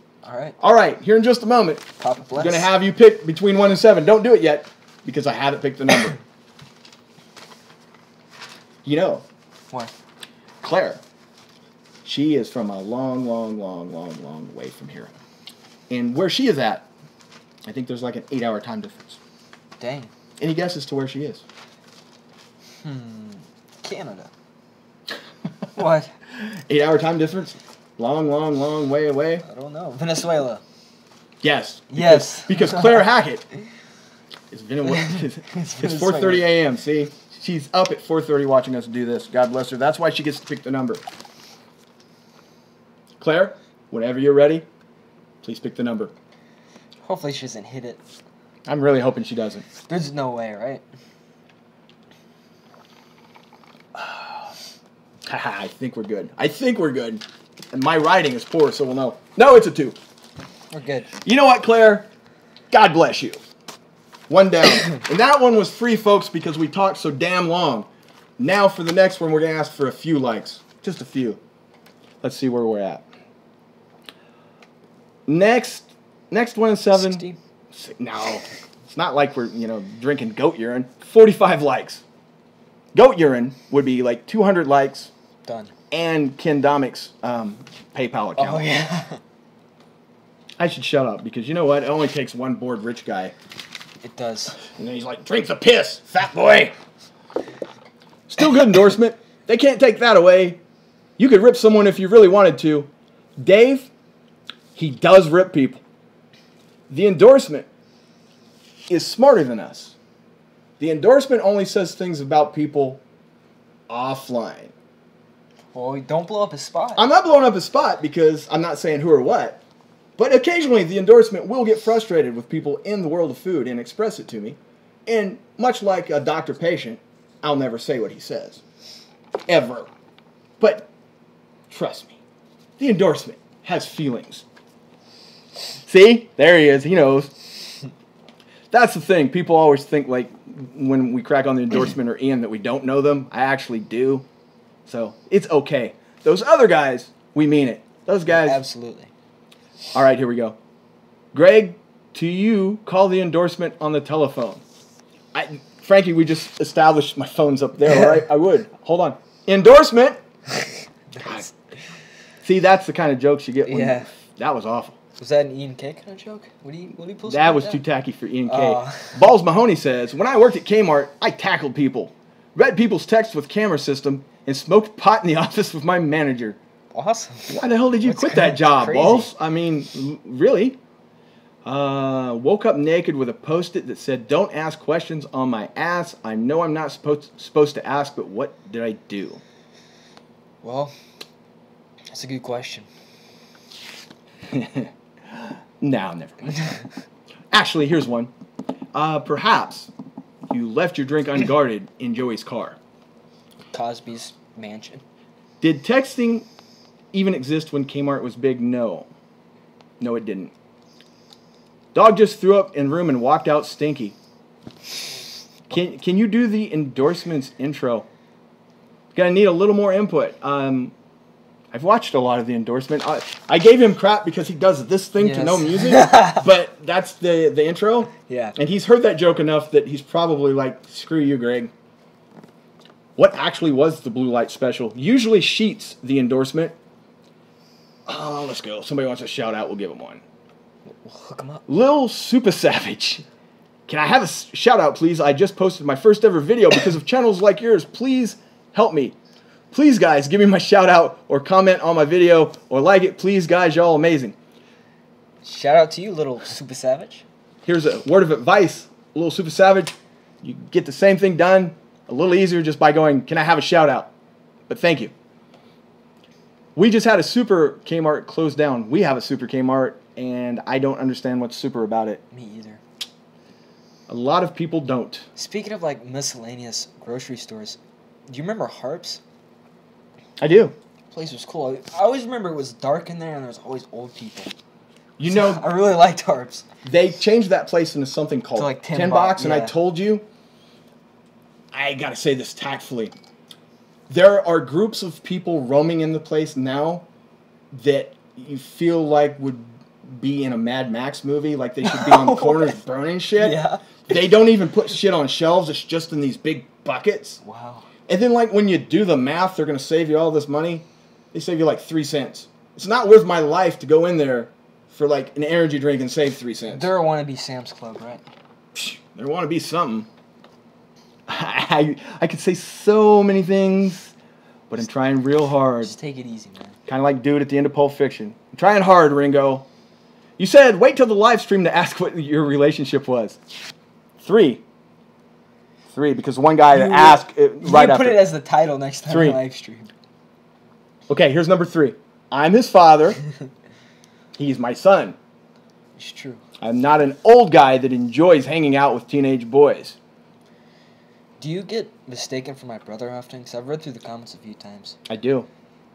S1: All right, here in just a moment,
S2: Papa bless.
S1: I'm going to have you pick between 1 and 7. Don't do it yet, because I haven't picked the number. You know...
S2: What?
S1: Claire. She is from a long way from here. And where she is at, I think there's like an 8-hour time difference.
S2: Dang.
S1: Any guesses to where she is?
S2: Canada. What?
S1: 8-hour time difference? Long way away?
S2: I don't know. Venezuela.
S1: Yes.
S2: Yes.
S1: Because Claire Hackett is it's 4:30 a.m. See? She's up at 4:30 watching us do this. God bless her. That's why she gets to pick the number. Claire, whenever you're ready, please pick the number.
S2: Hopefully she doesn't hit it.
S1: I'm really hoping she doesn't.
S2: There's no way, right?
S1: I think we're good. And my writing is poor, so we'll know. No, it's a 2.
S2: We're good.
S1: You know what, Claire? God bless you. 1 down. And that one was free, folks, because we talked so damn long. Now for the next one, we're going to ask for a few likes. Just a few. Let's see where we're at. Next 1 and 7.
S2: 60?
S1: No. It's not like we're, drinking goat urine. 45 likes. Goat urine would be like 200 likes.
S2: Done.
S1: And Ken Domic's PayPal account.
S2: Oh, yeah.
S1: I should shut up because you know what? It only takes one bored rich guy.
S2: It does.
S1: And then he's like, drink the piss, fat boy. Still good endorsement. They can't take that away. You could rip someone if you really wanted to. Dave, he does rip people. The endorsement is smarter than us. The endorsement only says things about people offline.
S2: Well, don't blow up his spot.
S1: I'm not blowing up his spot because I'm not saying who or what. But occasionally the endorsement will get frustrated with people in the world of food and express it to me. And much like a doctor-patient, I'll never say what he says. Ever. But trust me, the endorsement has feelings. See? There he is. He knows. That's the thing. People always think like when we crack on the endorsement or Ian that we don't know them. I actually do. So it's okay. Those other guys, we mean it. Those guys.
S2: Absolutely.
S1: All right, here we go. Greg, to you, call the endorsement on the telephone. Frankie, we just established my phone's up there, all right? I would. Hold on. Endorsement.
S2: Nice.
S1: See, that's the kind of jokes you get.
S2: Yeah.
S1: That was awful.
S2: Was that an Ian K kind of joke? What do you pull?
S1: That was too tacky for Ian K. Balls Mahoney says, when I worked at Kmart, I tackled people, read people's texts with camera system, and smoked pot in the office with my manager.
S2: Awesome.
S1: Why the hell did you quit that job, Balls? I mean, really? Woke up naked with a Post-it that said, don't ask questions on my ass. I know I'm not supposed to ask, but what did I do?
S2: Well, that's a good question.
S1: No, never mind. Actually, here's one. Perhaps you left your drink unguarded in Joey's car.
S2: Cosby's mansion.
S1: Did texting even exist when Kmart was big? No. No, it didn't. Dog just threw up in room and walked out stinky. Can you do the endorsements intro? Gonna need a little more input. I've watched a lot of the endorsement. I gave him crap because he does this thing to no music, but that's the intro.
S2: Yeah.
S1: And he's heard that joke enough that he's probably like, screw you, Greg. What actually was the blue light special? Usually Sheets, the endorsement. Oh, let's go. Somebody wants a shout out, we'll give him one.
S2: We'll hook him up.
S1: Lil Super Savage. Can I have a shout out, please? I just posted my first ever video because of channels like yours. Please help me. Please, guys, give me my shout out or comment on my video or like it. Please, guys, y'all amazing.
S2: Shout out to you, Little Super Savage.
S1: Here's a word of advice, Lil Super Savage. You get the same thing done a little easier just by going, can I have a shout out? But thank you. We just had a Super Kmart close down. We have a Super Kmart, and I don't understand what's super about it.
S2: Me either.
S1: A lot of people don't.
S2: Speaking of like miscellaneous grocery stores, do you remember Harps?
S1: I do.
S2: The place was cool. I always remember it was dark in there and there was always old people.
S1: You know,
S2: I really liked Harps.
S1: They changed that place into something called
S2: like
S1: 10 Box, and
S2: yeah.
S1: I told you, I gotta say this tactfully. There are groups of people roaming in the place now that you feel like would be in a Mad Max movie, like they should be on corners burning shit.
S2: Yeah.
S1: They don't even put shit on shelves, it's just in these big buckets.
S2: Wow.
S1: And then like when you do the math, they're gonna save you all this money. They save you like 3 cents. It's not worth my life to go in there for like an energy drink and save 3 cents.
S2: They're a wannabe Sam's Club, right?
S1: There want to be something. I could say so many things, but I'm trying real hard.
S2: Just take it easy, man.
S1: Kind of like dude at the end of Pulp Fiction. I'm trying hard, Ringo. You said wait till the live stream to ask what your relationship was. 3, because one guy asked right after.
S2: Put it as the title next time
S1: 3.
S2: on live stream.
S1: Okay, here's number 3. I'm his father. He's my son.
S2: It's true.
S1: I'm not an old guy that enjoys hanging out with teenage boys.
S2: Do you get mistaken for my brother often? Because I've read through the comments a few times.
S1: I do.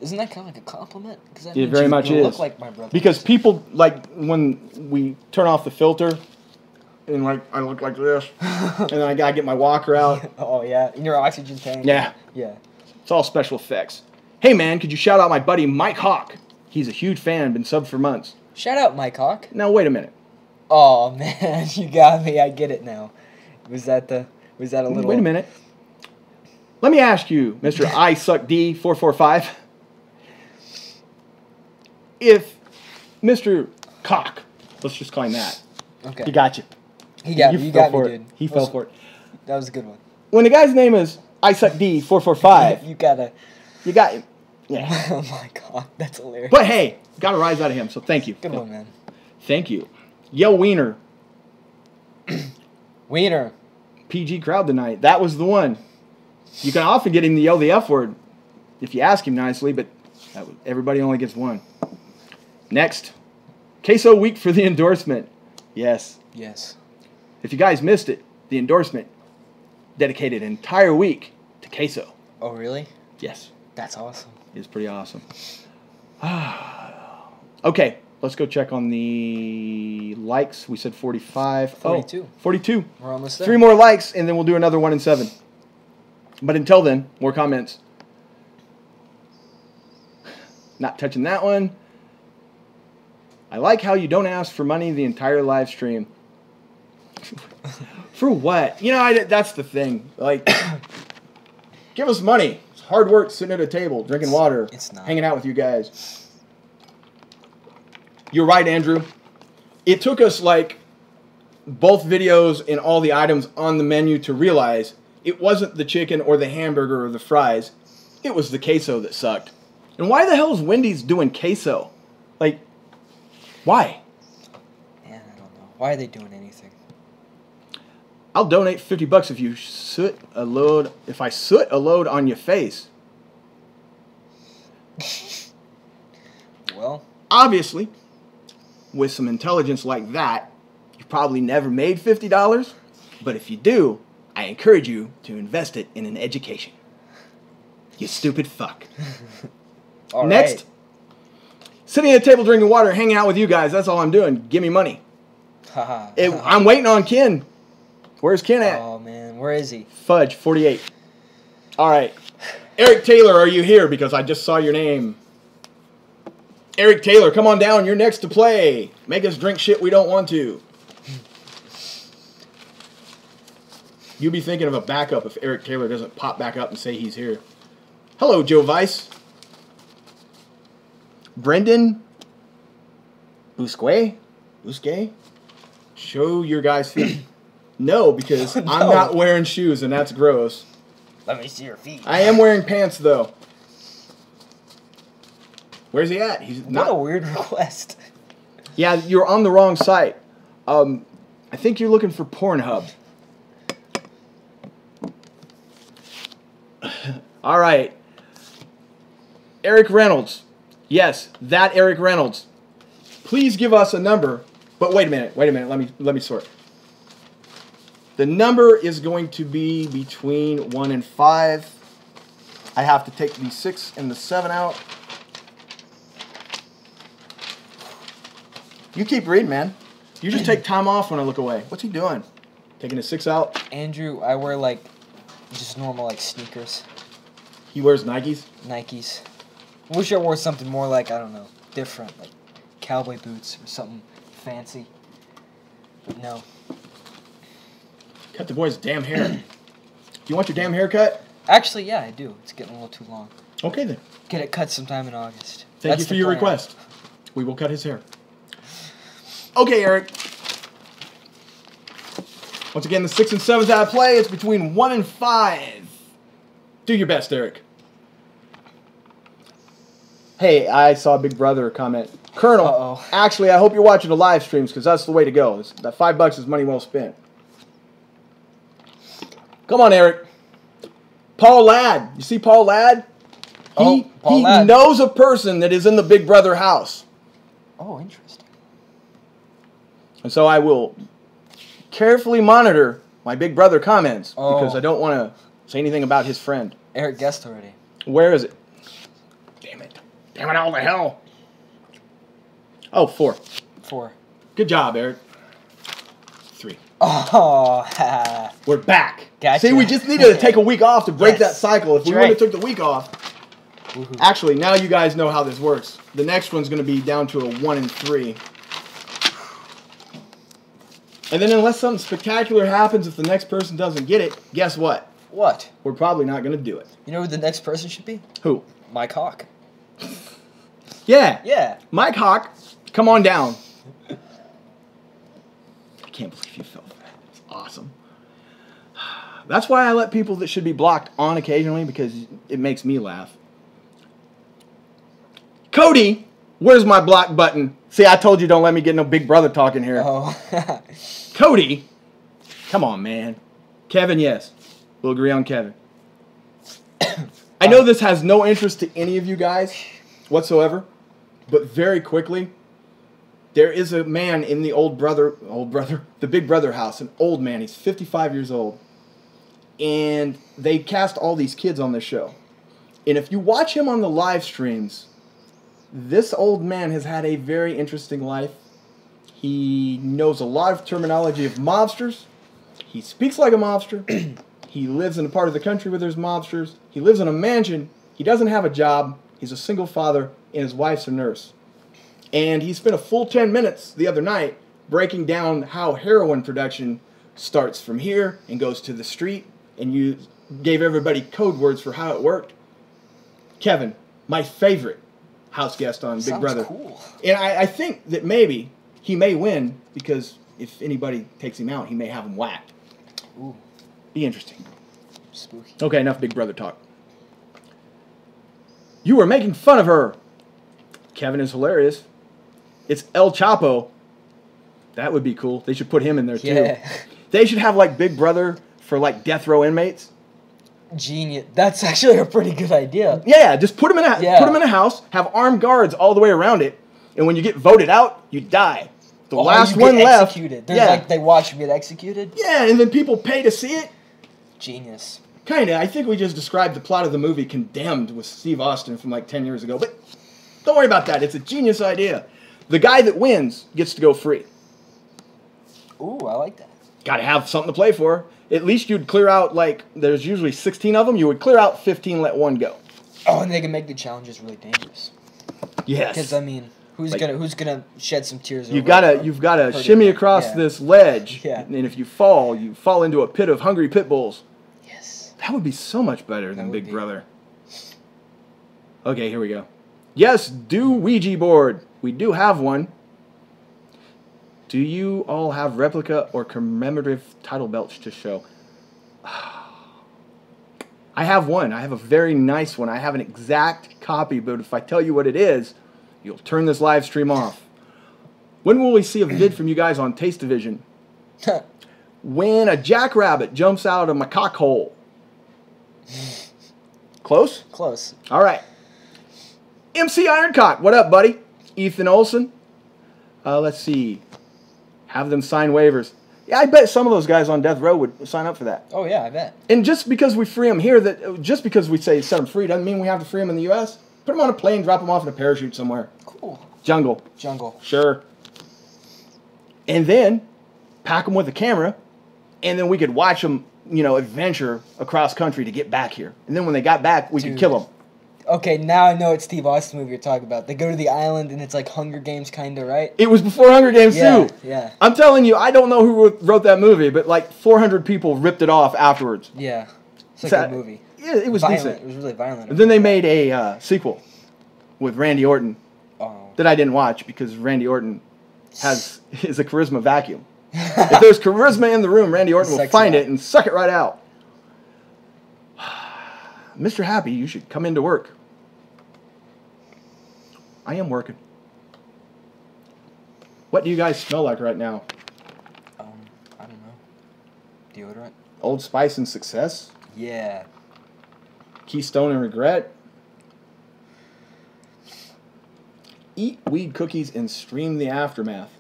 S2: Isn't that kind of like a compliment?
S1: It very much is.
S2: Look like my brother.
S1: Because people, like, when we turn off the filter, and, like, I look like this, and then I gotta get my walker out.
S2: Oh, yeah. In your oxygen tank.
S1: Yeah.
S2: Yeah.
S1: It's all special effects. Hey, man, could you shout out my buddy Mike Hawk? He's a huge fan, been subbed for months.
S2: Shout out, Mike Hawk.
S1: Now, wait a minute.
S2: Oh, man. You got me. I get it now. Was that a little...
S1: Wait a minute. Let me ask you, Mr. I Suck D 445. If Mr. Cock, let's just call him that.
S2: Okay.
S1: He got you.
S2: You got me, dude.
S1: He fell for it.
S2: That was a good one.
S1: When the guy's name is I Suck D 445,
S2: You got him.
S1: Yeah.
S2: Oh, my God. That's hilarious.
S1: But hey, got a rise out of him, so thank you.
S2: Good one, man.
S1: Thank you. Yo, Wiener.
S2: Wiener.
S1: PG crowd tonight. That was the one. You can often get him to yell the F word if you ask him nicely, but everybody only gets one. Next. Queso week for the endorsement. Yes.
S2: Yes.
S1: If you guys missed it, the endorsement dedicated an entire week to queso.
S2: Oh, really?
S1: Yes.
S2: That's awesome.
S1: It's pretty awesome. Okay, let's go check on the likes. We said 45.
S2: 42.
S1: Oh, 42.
S2: We're almost there.
S1: 3 more likes, and then we'll do another 1 in 7. But until then, more comments. Not touching that one. I like how you don't ask for money the entire live stream. For what? You know, that's the thing. Like, give us money. It's hard work sitting at a table, drinking water,
S2: It's not.
S1: hanging out with you guys. You're right, Andrew. It took us, like, both videos and all the items on the menu to realize it wasn't the chicken or the hamburger or the fries. It was the queso that sucked. And why the hell is Wendy's doing queso? Like, why?
S2: Man, I don't know. Why are they doing anything?
S1: I'll donate $50 if you soot a load. If I soot a load on your face.
S2: Well,
S1: Obviously, with some intelligence like that, you probably never made $50. But if you do, I encourage you to invest it in an education. You stupid fuck.
S2: all
S1: Next,
S2: right.
S1: sitting at a table drinking water, hanging out with you guys. That's all I'm doing. Give me money.
S2: Haha.
S1: I'm waiting on Ken. Where's Ken at?
S2: Oh, man. Where is he?
S1: Fudge, 48. All right. Eric Taylor, are you here? Because I just saw your name. Eric Taylor, come on down. You're next to play. Make us drink shit we don't want to. You'd be thinking of a backup if Eric Taylor doesn't pop back up and say he's here. Hello, Joe Weiss. Brendan Busquet? Show your guys' feet. No, because I'm not wearing shoes, and that's gross.
S2: Let me see your feet.
S1: I am wearing pants, though. Where's he at? He's not.
S2: What a weird request.
S1: Yeah, you're on the wrong site. I think you're looking for Pornhub. All right. Eric Reynolds. Yes, that Eric Reynolds. Please give us a number. But wait a minute. Let me sort. The number is going to be between 1 and 5. I have to take the 6 and the 7 out. You keep reading, man. You just take time off when I look away. What's he doing? Taking the 6 out?
S2: Andrew, I wear like just normal like sneakers.
S1: He wears Nikes?
S2: Nikes. Wish I wore something more like, I don't know, different, like cowboy boots or something fancy. But no.
S1: Cut the boy's damn hair. Do you want your damn hair cut?
S2: Actually, yeah, I do. It's getting a little too long.
S1: Okay, then.
S2: Get it cut sometime in August.
S1: Thank you for your request. We will cut his hair. Okay, Eric. Once again, the 6 and 7's out of play. It's between 1 and 5. Do your best, Eric. Hey, I saw Big Brother comment. Colonel, actually, I hope you're watching the live streams because that's the way to go. That $5 is money well spent. Come on, Eric. Paul Ladd. You see Paul Ladd? He knows a person that is in the Big Brother house.
S2: Oh, interesting.
S1: And so I will carefully monitor my Big Brother comments because I don't want to say anything about his friend.
S2: Eric guessed already.
S1: Where is it? Damn it. Damn it all to hell. Oh, 4.
S2: 4.
S1: Good job, Eric. 3.
S2: Oh,
S1: we're back.
S2: Gotcha.
S1: See, we just needed to take a week off to break that cycle. If we would have took the week off.
S2: Woohoo.
S1: Actually, now you guys know how this works. The next one's going to be down to a 1 and 3. And then unless something spectacular happens, if the next person doesn't get it, guess what?
S2: What?
S1: We're probably not going to do it.
S2: You know who the next person should be?
S1: Who?
S2: Mike Hawk.
S1: Yeah.
S2: Yeah.
S1: Mike Hawk, come on down. I can't believe you fell for that. It's awesome. That's why I let people that should be blocked on occasionally because it makes me laugh. Cody, where's my block button? See, I told you don't let me get no Big Brother talk in here.
S2: Oh.
S1: Cody, come on, man. Kevin, yes. We'll agree on Kevin. I know this has no interest to any of you guys whatsoever, but very quickly, there is a man in the the Big Brother house, an old man. He's 55 years old. And they cast all these kids on this show. And if you watch him on the live streams, this old man has had a very interesting life. He knows a lot of terminology of mobsters. He speaks like a mobster. He lives in a part of the country where there's mobsters. He lives in a mansion. He doesn't have a job. He's a single father, and his wife's a nurse. And he spent a full 10 minutes the other night breaking down how heroin production starts from here and goes to the street, and you gave everybody code words for how it worked. Kevin, my favorite house guest on Big Brother.
S2: Cool.
S1: And I think that maybe he may win because if anybody takes him out, he may have him whacked.
S2: Ooh.
S1: Be interesting.
S2: Spooky.
S1: Okay, enough Big Brother talk. You were making fun of her. Kevin is hilarious. It's El Chapo. That would be cool. They should put him in there too.
S2: Yeah.
S1: They should have like Big Brother for like death row inmates.
S2: Genius. That's actually a pretty good idea.
S1: Yeah, just put him in a house, have armed guards all the way around it, and when you get voted out, you die. The last one left.
S2: Executed. There's like they watch him get executed.
S1: Yeah, and then people pay to see it.
S2: Genius.
S1: Kinda. I think we just described the plot of the movie Condemned with Steve Austin from like 10 years ago, but don't worry about that. It's a genius idea. The guy that wins gets to go free.
S2: Ooh, I like that.
S1: Got to have something to play for. At least you'd clear out, like, there's usually 16 of them. You would clear out 15, let one go.
S2: Oh, and they can make the challenges really dangerous.
S1: Yes.
S2: Because I mean, who's
S1: Like-
S2: gonna shed some tears?
S1: You've
S2: over
S1: got to
S2: hurting
S1: shimmy
S2: them?
S1: across
S2: Yeah.
S1: this ledge,
S2: Yeah.
S1: and if you fall into a pit of hungry pit bulls.
S2: Yes.
S1: That would be so much better
S2: That
S1: than
S2: would
S1: Big
S2: be.
S1: Brother. Okay, here we go. Yes, do Ouija board. We do have one. Do you all have replica or commemorative title belts to show? I have one. I have a very nice one. I have an exact copy, but if I tell you what it is, you'll turn this live stream off. When will we see a vid from you guys on Taste Division? When a jackrabbit jumps out of my cock hole. Close?
S2: Close.
S1: All right. MC Ironcock, what up, buddy? Ethan Olson. Let's see. Have them sign waivers. Yeah, I bet some of those guys on death row would sign up for that.
S2: Oh yeah, I bet.
S1: And just because we free them here, just because we say set them free, doesn't mean we have to free them in the U.S. Put them on a plane, drop them off in a parachute somewhere.
S2: Cool.
S1: Jungle.
S2: Jungle.
S1: Sure. And then pack them with a camera, and then we could watch them, adventure across country to get back here. And then when they got back, we could
S2: Dude.
S1: kill them.
S2: Okay, now I know what Steve Austin movie you're talking about. They go to the island and it's like Hunger Games kind of, right?
S1: It was before Hunger Games
S2: Yeah,
S1: too.
S2: yeah,
S1: I'm telling you, I don't know who wrote that movie, but like 400 people ripped it off afterwards.
S2: yeah. It's like
S1: So-
S2: a movie.
S1: Yeah, it was
S2: Violent.
S1: decent.
S2: It was really violent.
S1: And then they made a sequel with Randy Orton
S2: Oh.
S1: that I didn't watch because Randy Orton is a charisma vacuum. If there's charisma in the room, Randy Orton will
S2: Sucks
S1: find
S2: it out.
S1: it and suck it right out. Mr. Happy, you should come into work. I am working. What do you guys smell like right now?
S2: I don't know. Deodorant?
S1: Old Spice and Success?
S2: Yeah.
S1: Keystone and Regret? Eat weed cookies and stream the aftermath.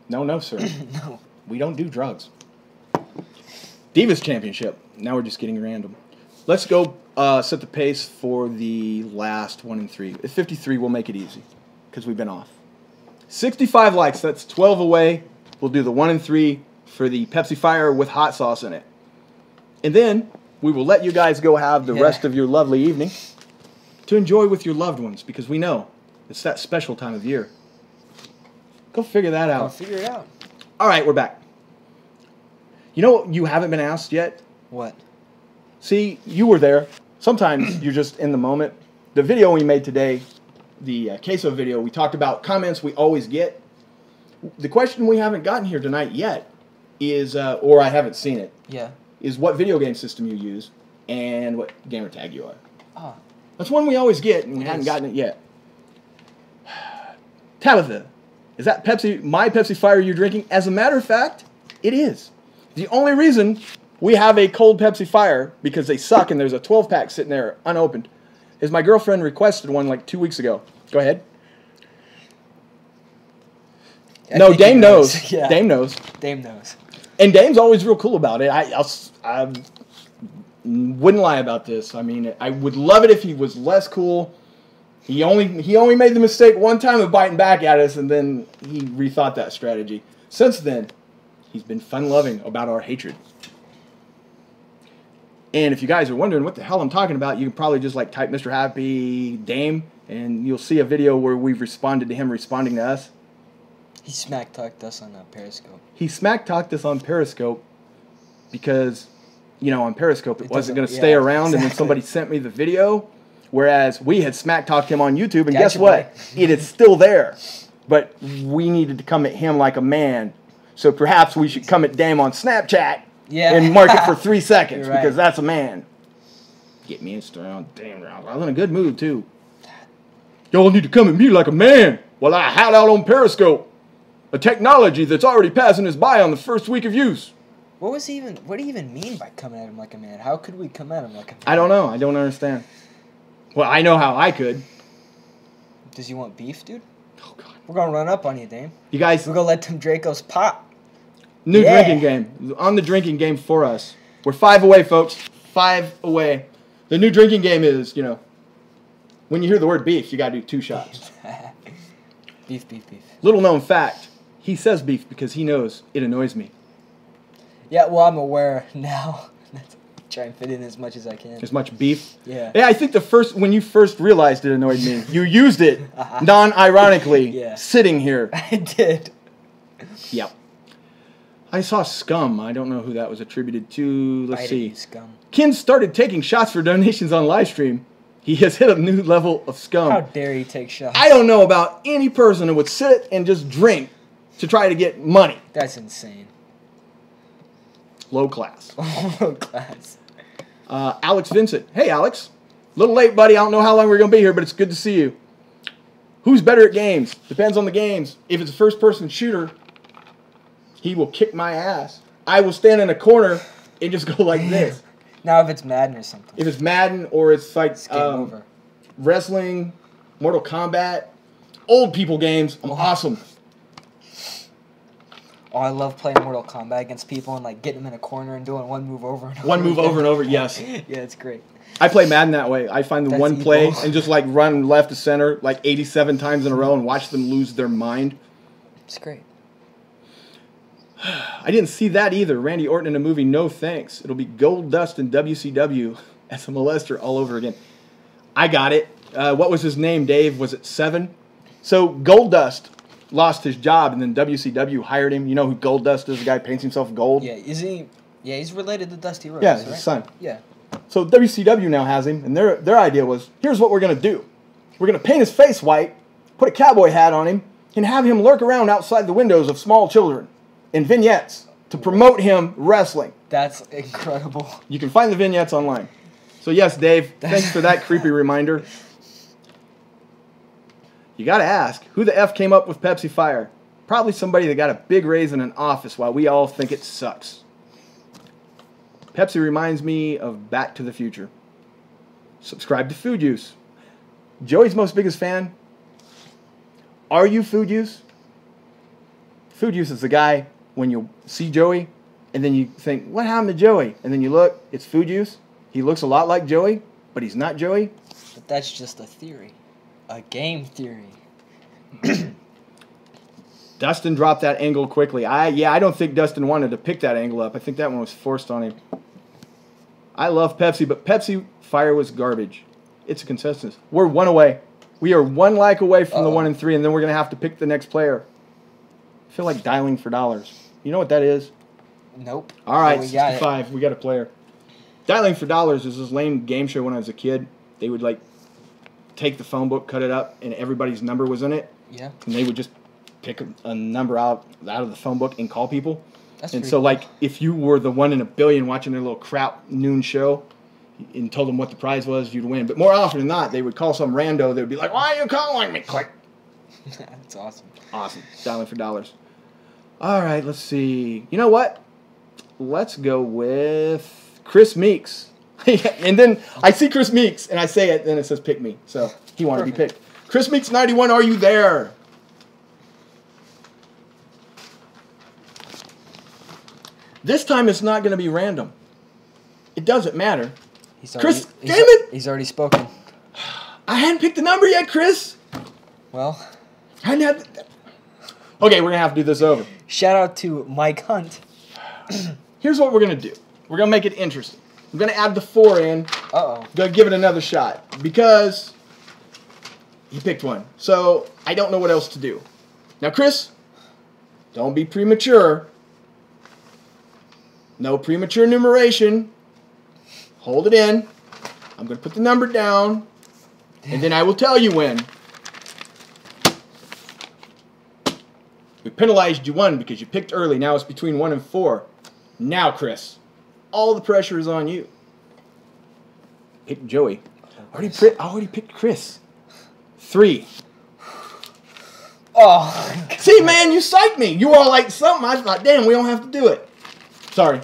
S1: No, sir.
S2: No.
S1: We don't do drugs. Divas Championship. Now we're just getting random. Let's go set the pace for the last 1 and 3. At 53, we'll make it easy because we've been off. 65 likes. That's 12 away. We'll do the 1 and 3 for the Pepsi Fire with hot sauce in it. And then we will let you guys go have the rest of your lovely evening to enjoy with your loved ones because we know it's that special time of year. Go figure that
S2: I'll
S1: out.
S2: figure it out.
S1: All right, we're back. You know what you haven't been asked yet?
S2: What?
S1: See, you were there. Sometimes you're just in the moment. The video we made today, the queso video, we talked about comments we always get. The question we haven't gotten here tonight yet is, or I haven't seen it,
S2: Yeah.
S1: is what video game system you use and what gamer tag you are.
S2: Ah.
S1: That's one we always get, and we
S2: It
S1: haven't
S2: is.
S1: gotten it yet. Tabitha, is that my Pepsi Fire you're drinking? As a matter of fact, it is. The only reason we have a cold Pepsi Fire, because they suck and there's a 12-pack sitting there unopened, is my girlfriend requested one like 2 weeks ago. Go ahead.
S2: I
S1: No,
S2: think he
S1: Dame knows.
S2: Yeah.
S1: Dame knows.
S2: Dame knows.
S1: And Dame's always real cool about it. I wouldn't lie about this. I mean, I would love it if he was less cool. He only made the mistake one time of biting back at us, and then he rethought that strategy. Since then, he's been fun-loving about our hatred. And if you guys are wondering what the hell I'm talking about, you can probably just like type Mr. Happy Dame, and you'll see a video where we've responded to him responding to us.
S2: He smack talked us on Periscope.
S1: He smack-talked us on Periscope because, on Periscope it wasn't going to
S2: doesn't-
S1: stay
S2: yeah,
S1: around, and then
S2: exactly.
S1: somebody sent me the video, whereas we had smack-talked him on YouTube, and
S2: Gotcha,
S1: guess what?
S2: boy.
S1: It is still there. But we needed to come at him like a man, so perhaps we should come at Dame on Snapchat
S2: Yeah.
S1: and mark it for 3 seconds,
S2: You're right.
S1: because that's a man. Get me on Dame. I was in a good mood, too. Y'all need to come at me like a man while I howl out on Periscope. A technology that's already passing us by on the first week of use.
S2: What do you even mean by coming at him like a man? How could we come at him like a man?
S1: I don't know. I don't understand. Well, I know how I could.
S2: Does he want beef, dude?
S1: Oh, God.
S2: We're gonna run up on you, Dame.
S1: You guys,
S2: We're gonna let them Dracos pop.
S1: new
S2: Yeah.
S1: drinking game. On the drinking game for us. We're 5 away, folks. 5 away. The new drinking game is, when you hear the word beef, you got to do 2 shots.
S2: Beef.
S1: Little known fact. He says beef because he knows it annoys me.
S2: Yeah, well, I'm aware now. Try and fit in as much as I can.
S1: As much beef?
S2: Yeah.
S1: Yeah, I think when you first realized it annoyed me, you used it non-ironically sitting here.
S2: I did.
S1: Yep. I saw Scum. I don't know who that was attributed to. Let's see.
S2: Scum.
S1: Ken started taking shots for donations on live stream. He has hit a new level of scum.
S2: How dare you take shots?
S1: I don't know about any person who would sit and just drink to try to get money.
S2: That's insane.
S1: Low class.
S2: Low class.
S1: Alex Vincent. Hey, Alex. A little late, buddy. I don't know how long we're going to be here, but it's good to see you. Who's better at games? Depends on the games. If it's a first-person shooter, he will kick my ass. I will stand in a corner and just go like this.
S2: Now if it's Madden or something.
S1: If it's Madden or it's like
S2: It's game over.
S1: wrestling, Mortal Kombat, old people games, I'm awesome.
S2: Oh, I love playing Mortal Kombat against people and like getting them in a corner and doing one move over and over.
S1: One move over and over, yes.
S2: Yeah, it's great.
S1: I play Madden that way. I find the
S2: That's
S1: one
S2: evil.
S1: play and just like run left to center like 87 times in a row and watch them lose their mind.
S2: It's great.
S1: I didn't see that either. Randy Orton in a movie, no thanks. It'll be Gold Dust in WCW as a molester all over again. I got it. What was his name, Dave? Was it 7? So Gold Dust lost his job and then WCW hired him. You know who Gold Dust is? The guy who paints himself gold?
S2: Yeah, is he? Yeah, he's related to Dusty Rhodes.
S1: Yeah,
S2: right?
S1: his son.
S2: Yeah.
S1: So WCW now has him, and their idea was, here's what we're going to do. We're going to paint his face white, put a cowboy hat on him, and have him lurk around outside the windows of small children in vignettes to promote him wrestling.
S2: That's incredible.
S1: You can find the vignettes online. So yes, Dave, thanks for that creepy reminder. You got to ask, who the F came up with Pepsi Fire? Probably somebody that got a big raise in an office while we all think it sucks. Pepsi reminds me of Back to the Future. Subscribe to Food Use. Joey's most biggest fan. Are you Food Use? Food Use is the guy when you see Joey and then you think, what happened to Joey? And then you look, it's Food Use. He looks a lot like Joey, but he's not Joey.
S2: But that's just a theory. A game theory.
S1: Dustin dropped that angle quickly. I don't think Dustin wanted to pick that angle up. I think that one was forced on him. I love Pepsi, but Pepsi Fire was garbage. It's a consensus. We're 1 away. We are 1 like away from the 1 and 3, and then we're going to have to pick the next player. I feel like dialing for dollars. You know what that is?
S2: Nope.
S1: All right,
S2: we got
S1: 65. We got a player. Dialing for dollars is this lame game show when I was a kid. They would like take the phone book, cut it up, and everybody's number was in it.
S2: Yeah.
S1: And they would just pick a number out of the phone book and call people.
S2: That's
S1: and
S2: pretty
S1: so,
S2: cool.
S1: like, if you were the 1 in a billion watching their little crap noon show and told them what the prize was, you'd win. But more often than not, they would call some rando. They would be like, why are you calling me? Click.
S2: That's awesome.
S1: Awesome. Dialing for dollars. All right, let's see. You know what? Let's go with Chris Meeks. And then I see Chris Meeks, and I say it, and it says pick me. So he wanted to be picked. Chris Meeks 91, are you there? This time it's not going to be random. It doesn't matter. Chris, damn it!
S2: He's already spoken.
S1: I hadn't picked the number yet, Chris.
S2: Well.
S1: I hadn't had. Okay, we're going to have to do this over.
S2: Shout out to Mike Hunt.
S1: Here's what we're going to do. We're going to make it interesting. I'm going to add the 4 in.
S2: Uh-oh.
S1: Going to give it another shot. Because he picked one. So I don't know what else to do. Now, Chris, don't be premature. No premature numeration. Hold it in. I'm going to put the number down. And then I will tell you when. We penalized you 1 because you picked early. Now it's between 1 and 4. Now, Chris, all the pressure is on you. Pick Joey. I already picked Chris. 3.
S2: Oh.
S1: See, man, you psyched me. You were all like something. I thought, damn, we don't have to do it. Sorry.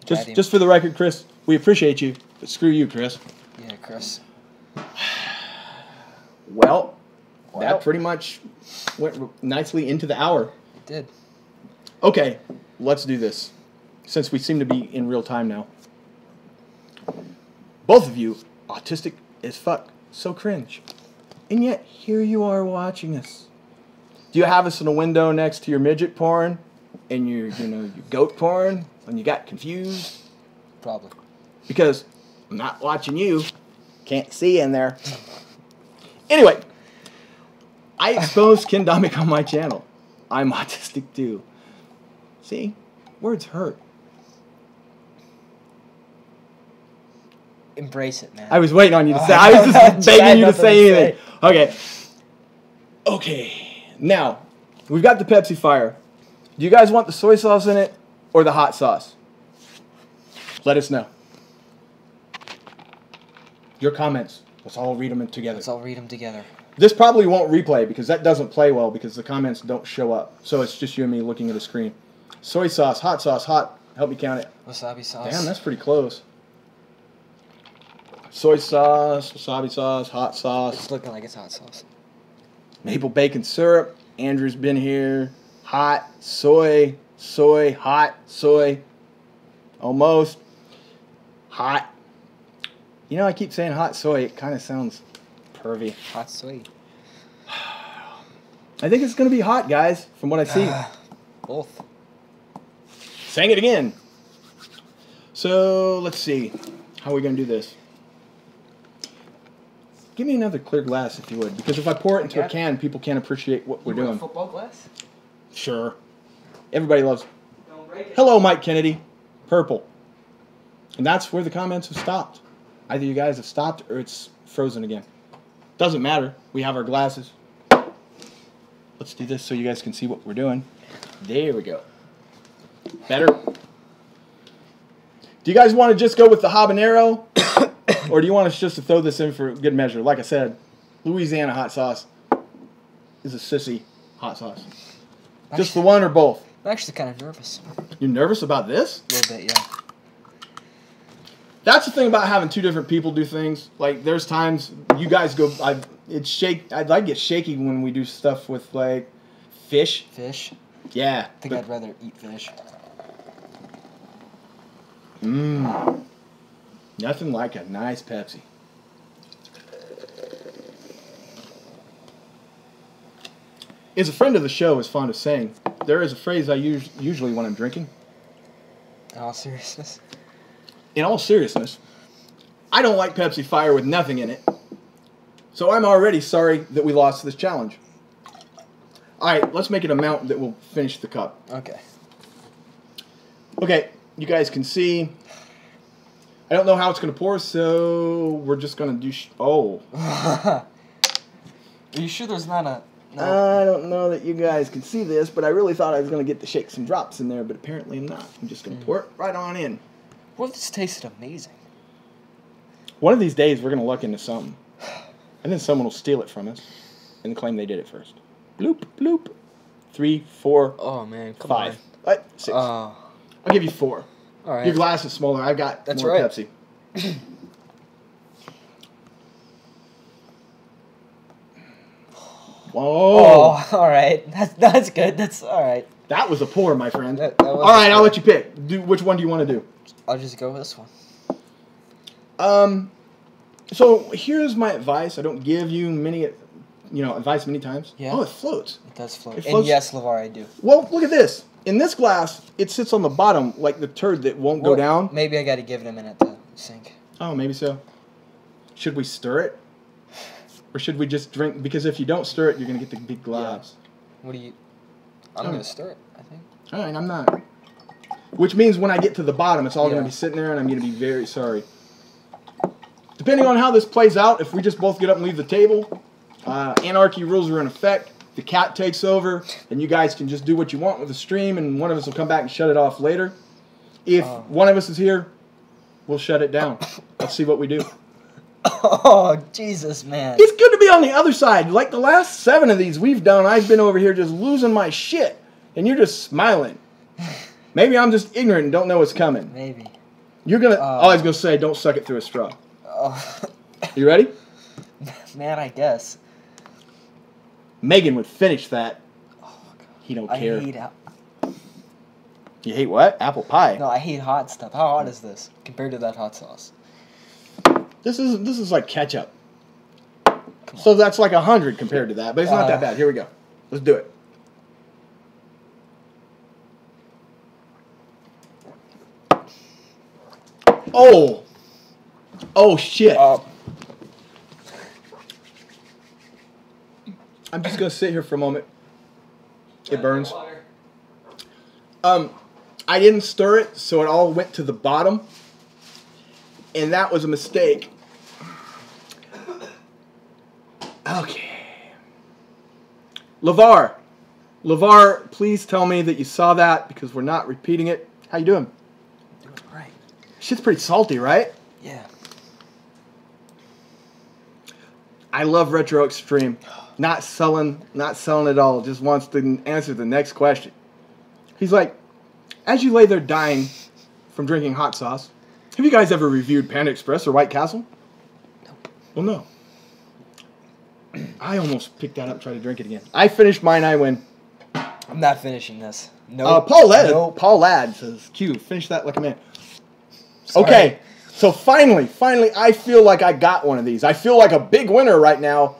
S1: Just for the record, Chris, we appreciate you, but screw you, Chris.
S2: Yeah, Chris.
S1: Well, that pretty much went nicely into the hour.
S2: It did.
S1: Okay, let's do this, since we seem to be in real time now. Both of you, autistic as fuck, so cringe. And yet, here you are watching us. Do you have us in a window next to your midget porn and your goat porn when you got confused?
S2: Probably.
S1: Because I'm not watching you. Can't see in there. Anyway, I exposed Kendamic on my channel. I'm autistic too. See? Words hurt.
S2: Embrace it, man.
S1: I was waiting on you to say. I was just begging you to say anything. Okay. Okay. Now, we've got the Pepsi Fire. Do you guys want the soy sauce in it or the hot sauce? Let us know. Your comments. Let's all read them together.
S2: Let's all read them together.
S1: This probably won't replay because that doesn't play well because the comments don't show up. So it's just you and me looking at a screen. Soy sauce, hot sauce, hot. Help me count it.
S2: Wasabi sauce.
S1: Damn, that's pretty close. Soy sauce, wasabi sauce, hot sauce.
S2: It's looking like it's hot sauce.
S1: Maple bacon syrup. Andrew's been here. Hot, soy, hot, soy. Almost. Hot. You know, I keep saying hot soy. It kind of sounds pervy.
S2: Hot soy.
S1: I think it's going to be hot, guys, from what I see.
S2: Both.
S1: Saying it again. So, let's see. How are we going to do this? Give me another clear glass, if you would. Because if I pour it into a can, people can't appreciate what we're doing.
S2: A football glass?
S1: Sure. Everybody loves...
S2: Don't break it.
S1: Hello, Mike Kennedy. Purple. And that's where the comments have stopped. Either you guys have stopped or it's frozen again. Doesn't matter. We have our glasses. Let's do this so you guys can see what we're doing. There we go. Better. Do you guys want to just go with the habanero? Or do you want us just to throw this in for good measure? Like I said, Louisiana hot sauce is a sissy hot sauce. Just the one or both?
S2: I'm actually kind of nervous.
S1: You're nervous about this?
S2: A little bit, yeah.
S1: That's the thing about having two different people do things. Like, there's times you guys go... I get shaky when we do stuff with, like, fish.
S2: Fish?
S1: Yeah.
S2: I think I'd rather eat fish.
S1: Mmm. Nothing like a nice Pepsi. As a friend of the show is fond of saying, there is a phrase I use usually when I'm drinking.
S2: In all seriousness?
S1: In all seriousness, I don't like Pepsi Fire with nothing in it. So I'm already sorry that we lost this challenge. Alright, let's make it a amount that will finish the cup.
S2: Okay.
S1: Okay, you guys can see... I don't know how it's going to pour, so we're just going to do... Oh.
S2: Are you sure there's not a... No.
S1: I don't know that you guys can see this, but I really thought I was going to get to shake some drops in there, but apparently I'm not. I'm just going to pour it right on in.
S2: What if this tasted amazing?
S1: One of these days, we're going to look into something. And then someone will steal it from us and claim they did it first. Bloop, bloop. 3, 4,
S2: oh, man, come
S1: 5.
S2: on.
S1: What? 6. I'll give you 4.
S2: All right.
S1: Your glass is smaller. I've got
S2: That's
S1: more
S2: right.
S1: Pepsi. Whoa.
S2: Oh, all right. That's good. That's all right.
S1: That was a pour, my friend.
S2: That was
S1: all right, I'll let you pick. Which one do you want to do?
S2: I'll just go with this one.
S1: So here's my advice. I don't give you advice many times.
S2: Yeah.
S1: Oh, it floats.
S2: It does float.
S1: It floats.
S2: And yes, LeVar, I do.
S1: Well, look at this. In this glass, it sits on the bottom like the turd that won't go down.
S2: Maybe I got to give it a minute to sink.
S1: Oh, maybe so. Should we stir it? Or should we just drink? Because if you don't stir it, you're going to get the big globs.
S2: Yeah. What do you... I'm going to stir it, I think.
S1: All right, I'm not. Which means when I get to the bottom, it's all going to be sitting there, and I'm going to be very sorry. Depending on how this plays out, if we just both get up and leave the table, anarchy rules are in effect. The cat takes over, and you guys can just do what you want with the stream, and one of us will come back and shut it off later. If one of us is here, we'll shut it down. Let's see what we do.
S2: Oh, Jesus, man.
S1: It's good to be on the other side. Like the last 7 of these we've done, I've been over here just losing my shit, and you're just smiling. Maybe I'm just ignorant and don't know what's coming.
S2: Maybe.
S1: You're going to... I was going to say, don't suck it through a straw.
S2: Oh.
S1: You ready?
S2: Man, I guess.
S1: Megan would finish that.
S2: Oh, God.
S1: He don't care.
S2: I hate...
S1: You hate what? Apple pie.
S2: No, I hate hot stuff. How hot is this compared to that hot sauce?
S1: This is like ketchup. So that's like 100 compared to that, but it's not that bad. Here we go. Let's do it. Oh. Oh, shit. I'm just going to sit here for a moment. It burns. I didn't stir it, so it all went to the bottom. And that was a mistake. Okay. LeVar, please tell me that you saw that because we're not repeating it. How you doing?
S2: Doing right.
S1: Shit's pretty salty, right?
S2: Yeah.
S1: I love Retro Extreme. Not selling at all. Just wants to answer the next question. He's like, as you lay there dying from drinking hot sauce, have you guys ever reviewed Panda Express or White Castle?
S2: No.
S1: Well, no. I almost picked that up and tried to drink it again. I finished mine, I win.
S2: I'm not finishing this. No.
S1: Paul Ladd says, Q, finish that like a man.
S2: Sorry.
S1: Okay, so finally, I feel like I got one of these. I feel like a big winner right now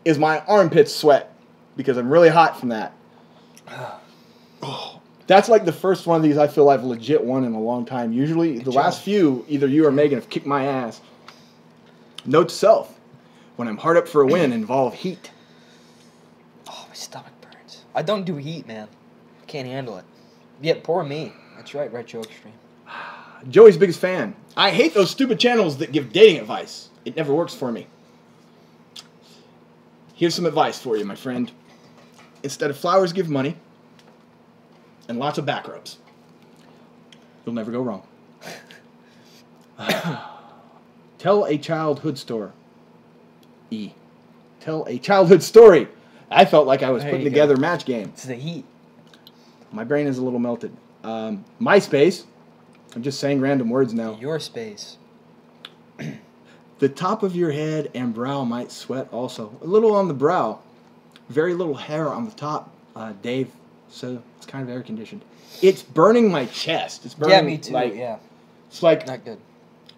S1: is my armpits sweat because I'm really hot from that. Oh, that's like the first one of these I feel I've legit won in a long time. Usually, the last few, either you or Megan have kicked my ass. Note to self, when I'm hard up for a win, involve heat.
S2: Oh, my stomach burns. I don't do heat, man. Can't handle it. Yet, poor me. That's right, Retro Extreme.
S1: Joey's biggest fan. I hate those stupid channels that give dating advice. It never works for me. Here's some advice for you, my friend. Instead of flowers, give money. And lots of back rubs. You'll never go wrong. Tell a childhood story. Tell a childhood story. I felt like I was putting together a match game.
S2: It's the heat.
S1: My brain is a little melted. MySpace. I'm just saying random words now.
S2: Your space.
S1: The top of your head and brow might sweat also. A little on the brow. Very little hair on the top, Dave. So it's kind of air conditioned. It's burning my chest. It's burning.
S2: Yeah, me too. Yeah.
S1: It's like
S2: not good.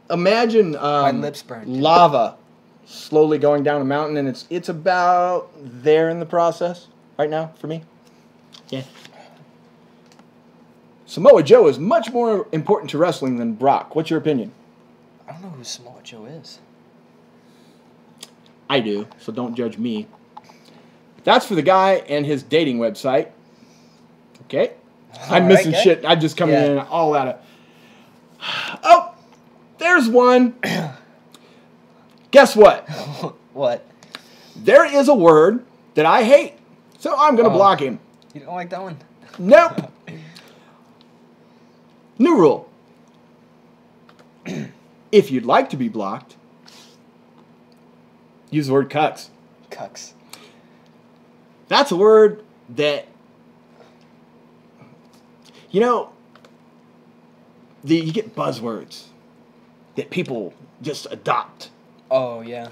S1: Imagine
S2: my lips burned.
S1: Lava slowly going down a mountain, and it's about there in the process right now for me. Yeah. Samoa Joe is much more important to wrestling than Brock. What's your opinion?
S2: I don't know who Samoa Joe is.
S1: I do, so don't judge me. That's for the guy and his dating website. Okay? I'm missing shit. I'm just coming in all out of... Oh! There's one. Guess what?
S2: What?
S1: There is a word that I hate, so I'm going to block him.
S2: You don't like that one?
S1: Nope. New rule. If you'd like to be blocked, use the word cucks.
S2: Cucks.
S1: That's a word that, you know, you get buzzwords that people just adopt.
S2: Oh, yeah.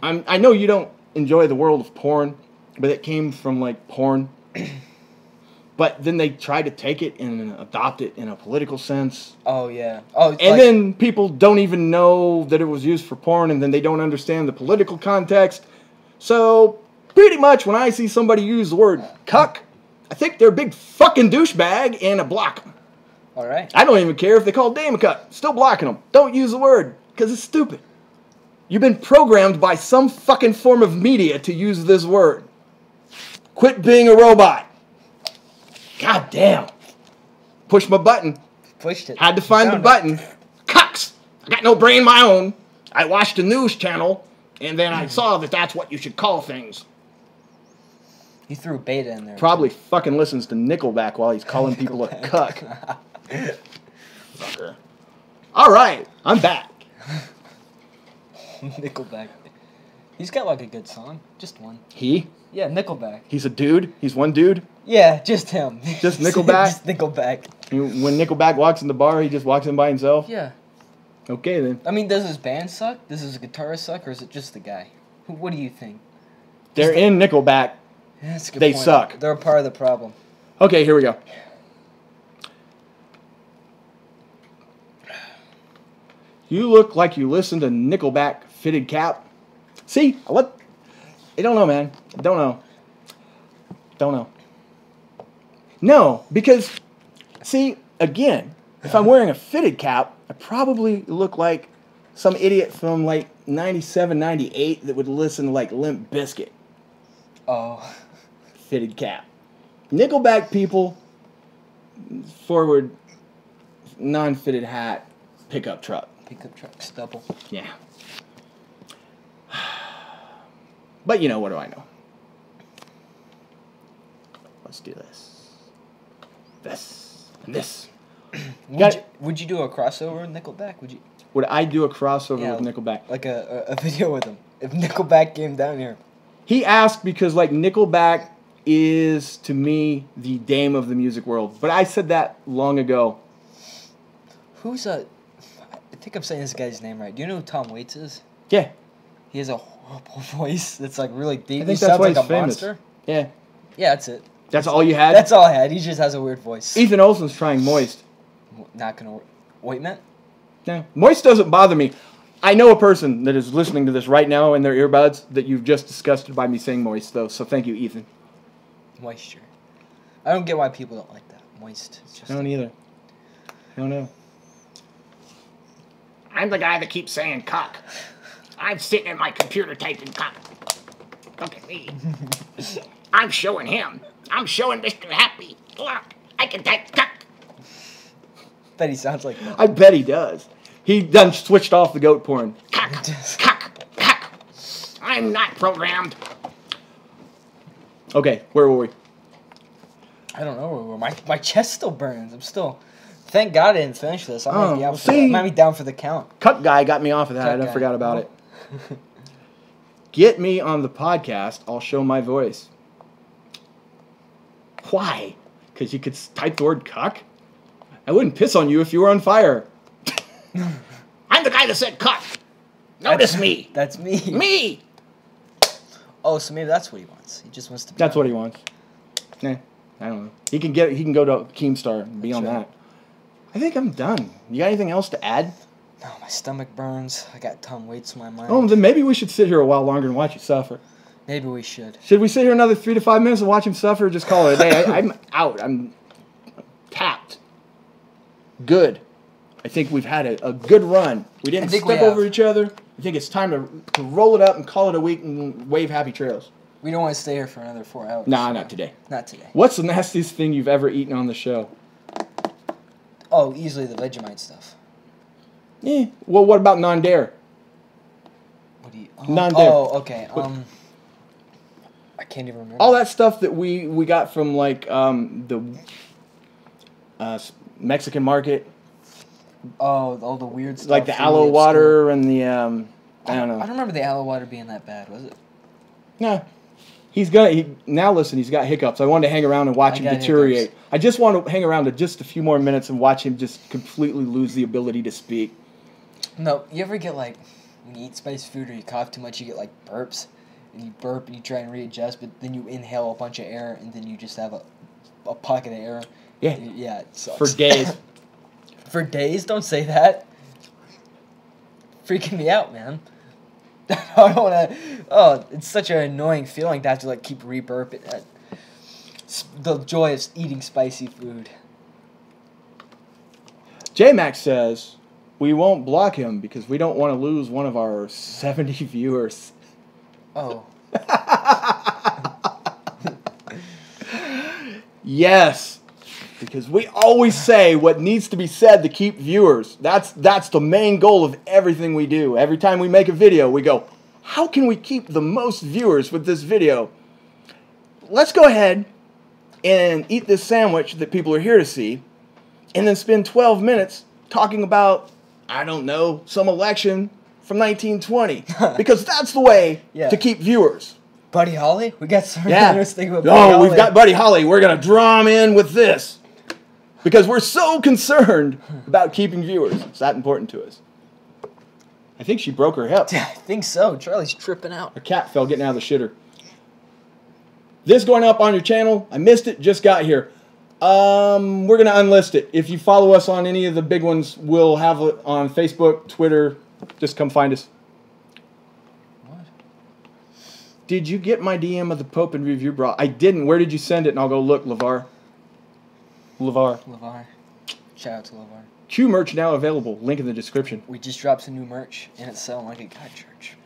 S1: I know you don't enjoy the world of porn, but it came from, like, porn. But then they try to take it and adopt it in a political sense.
S2: Oh, yeah. Oh,
S1: and then people don't even know that it was used for porn, and then they don't understand the political context. So, pretty much when I see somebody use the word cuck, I think they're a big fucking douchebag and I block them.
S2: All right.
S1: I don't even care if they call Dame a cuck. Still blocking them. Don't use the word, because it's stupid. You've been programmed by some fucking form of media to use this word. Quit being a robot. God damn. Push my button.
S2: Pushed it.
S1: Had to find the button. Cucks. I got no brain of my own. I watched a news channel, and then I saw that that's what you should call things.
S2: He threw beta in there.
S1: Probably fucking listens to Nickelback while he's calling people a cuck. Fucker. All right. I'm back.
S2: Nickelback. He's got like a good song. Just one.
S1: He?
S2: Yeah, Nickelback.
S1: He's a dude? He's one dude?
S2: Yeah, just him.
S1: Just Nickelback?
S2: Just Nickelback.
S1: When Nickelback walks in the bar, he just walks in by himself?
S2: Yeah.
S1: Okay, then.
S2: I mean, does his band suck? Does his guitarist suck? Or is it just the guy? What do you think?
S1: They're in Nickelback.
S2: Yeah, that's a good
S1: They
S2: point.
S1: suck.
S2: They're a part of the problem.
S1: Okay, here we go. You look like you listen to Nickelback fitted cap. See? I don't know, man. I don't know. Don't know. No, because, see, again, If I'm wearing a fitted cap, I probably look like some idiot from like 97, 98 that would listen to like Limp Bizkit.
S2: Oh.
S1: Fitted cap. Nickelback people, forward, non-fitted hat, pickup truck.
S2: Pickup truck, stubble.
S1: Yeah. But you know, what do I know? Let's do this. This. And this.
S2: Would you do a crossover with Nickelback?
S1: Would I do a crossover
S2: Yeah,
S1: with Nickelback?
S2: Like a video with them. If Nickelback came down here.
S1: He asked because, like, Nickelback is, to me, the Dame of the music world. But I said that long ago.
S2: Who's I think I'm saying this guy's name right. Do you know who Tom Waits is?
S1: Yeah.
S2: He has a horrible voice that's like really deep.
S1: I think
S2: He
S1: that's
S2: sounds
S1: why
S2: like
S1: he's
S2: a
S1: famous.
S2: monster.
S1: Yeah.
S2: Yeah, that's it.
S1: That's all you had?
S2: That's all I had. He just has a weird voice.
S1: Ethan Olsen's trying Moist.
S2: Not gonna work. Ointment?
S1: No. Moist doesn't bother me. I know a person that is listening to this right now in their earbuds that you've just disgusted by me saying Moist, though. So thank you, Ethan.
S2: Moisture. I don't get why people don't like that. Moist. It's just
S1: I don't either. I don't know.
S3: I'm the guy that keeps saying cock. I'm sitting at my computer typing cock. Look at me. I'm showing him. I'm showing Mr. Happy. Look, I can type cock.
S2: Bet he sounds like that.
S1: I bet he does. He done switched off the goat porn.
S3: Cock, cock, cock. I'm not programmed.
S1: Okay, where were we?
S2: I don't know where we were. My chest still burns. I'm still. Thank God I didn't finish this. I might be down for
S1: see.
S2: I might be down for the count.
S1: Cut guy got me off of that.
S2: Cut
S1: I
S2: guy.
S1: forgot about it. Get me on the podcast. I'll show my voice. Why? Because you could type the word cuck? I wouldn't piss on you if you were on fire.
S3: I'm the guy that said cock. Notice me.
S2: That's me.
S3: Me.
S2: Oh, so maybe that's what he wants. He just wants to be.
S1: That's what he wants. Nah, I don't know. He can go to Keemstar and be on
S2: Sure.
S1: that. I think I'm done. You got anything else to add?
S2: No, my stomach burns. I got Tom Waits in my mind.
S1: Oh, then maybe we should sit here a while longer and watch you suffer.
S2: Maybe we should.
S1: Should we sit here another 3 to 5 minutes and watch him suffer or just call it a day? I'm out. I'm tapped. Good. I think we've had a good run. We didn't
S2: think we
S1: step over
S2: have.
S1: each other. I think it's time to roll it up and call it a week and wave happy trails.
S2: We don't want to stay here for another 4 hours.
S1: Nah, not today.
S2: Not today.
S1: What's the nastiest thing you've ever eaten on the show?
S2: Oh, easily the Vegemite stuff.
S1: Well, what about non-dare?
S2: What do you?
S1: Non-dare.
S2: Oh, okay. I can't even remember.
S1: All that stuff that we got from like the Mexican market,
S2: Oh, all the weird stuff.
S1: like the
S2: really
S1: aloe
S2: obscure.
S1: water and the I don't
S2: I
S1: know.
S2: don't remember the aloe water being that bad, was it?
S1: Nah. Now listen, he's got hiccups. I wanted to hang around and watch
S2: I
S1: him
S2: got
S1: deteriorate.
S2: hiccups.
S1: I just want to hang around to just a few more minutes and watch him just completely lose the ability to speak.
S2: No, you ever get like, when you eat spicy food or you cough too much, you get like burps, and you burp and you try and readjust, but then you inhale a bunch of air and then you just have a pocket of air.
S1: Yeah.
S2: Yeah, it sucks.
S1: For days.
S2: For days? Don't say that. Freaking me out, man. I don't want to. Oh, it's such an annoying feeling to have to like keep re-burping. The joy of eating spicy food.
S1: J-Max says, we won't block him because we don't want to lose one of our 70 viewers.
S2: Oh.
S1: Yes, because we always say what needs to be said to keep viewers. That's the main goal of everything we do. Every time we make a video, we go, how can we keep the most viewers with this video? Let's go ahead and eat this sandwich that people are here to see, and then spend 12 minutes talking about, I don't know, some election from 1920. Because that's the way to keep viewers.
S2: Buddy Holly? We got some
S1: Yeah.
S2: interesting about Buddy Holly.
S1: We've got Buddy Holly. We're going to draw him in with this. Because we're so concerned about keeping viewers. It's that important to us. I think she broke her hip.
S2: I think so. Charlie's tripping out.
S1: Her cat fell getting out of the shitter. This going up on your channel. I missed it. Just got here. We're going to unlist it. If you follow us on any of the big ones, we'll have it on Facebook, Twitter. Just come find us.
S2: What?
S1: Did you get my DM of the Pope and Review bra? I didn't. Where did you send it? And I'll go look, LeVar.
S2: LeVar. Shout out to LeVar.
S1: Q merch now available. Link in the description.
S2: We just dropped some new merch, and it's selling like a god church.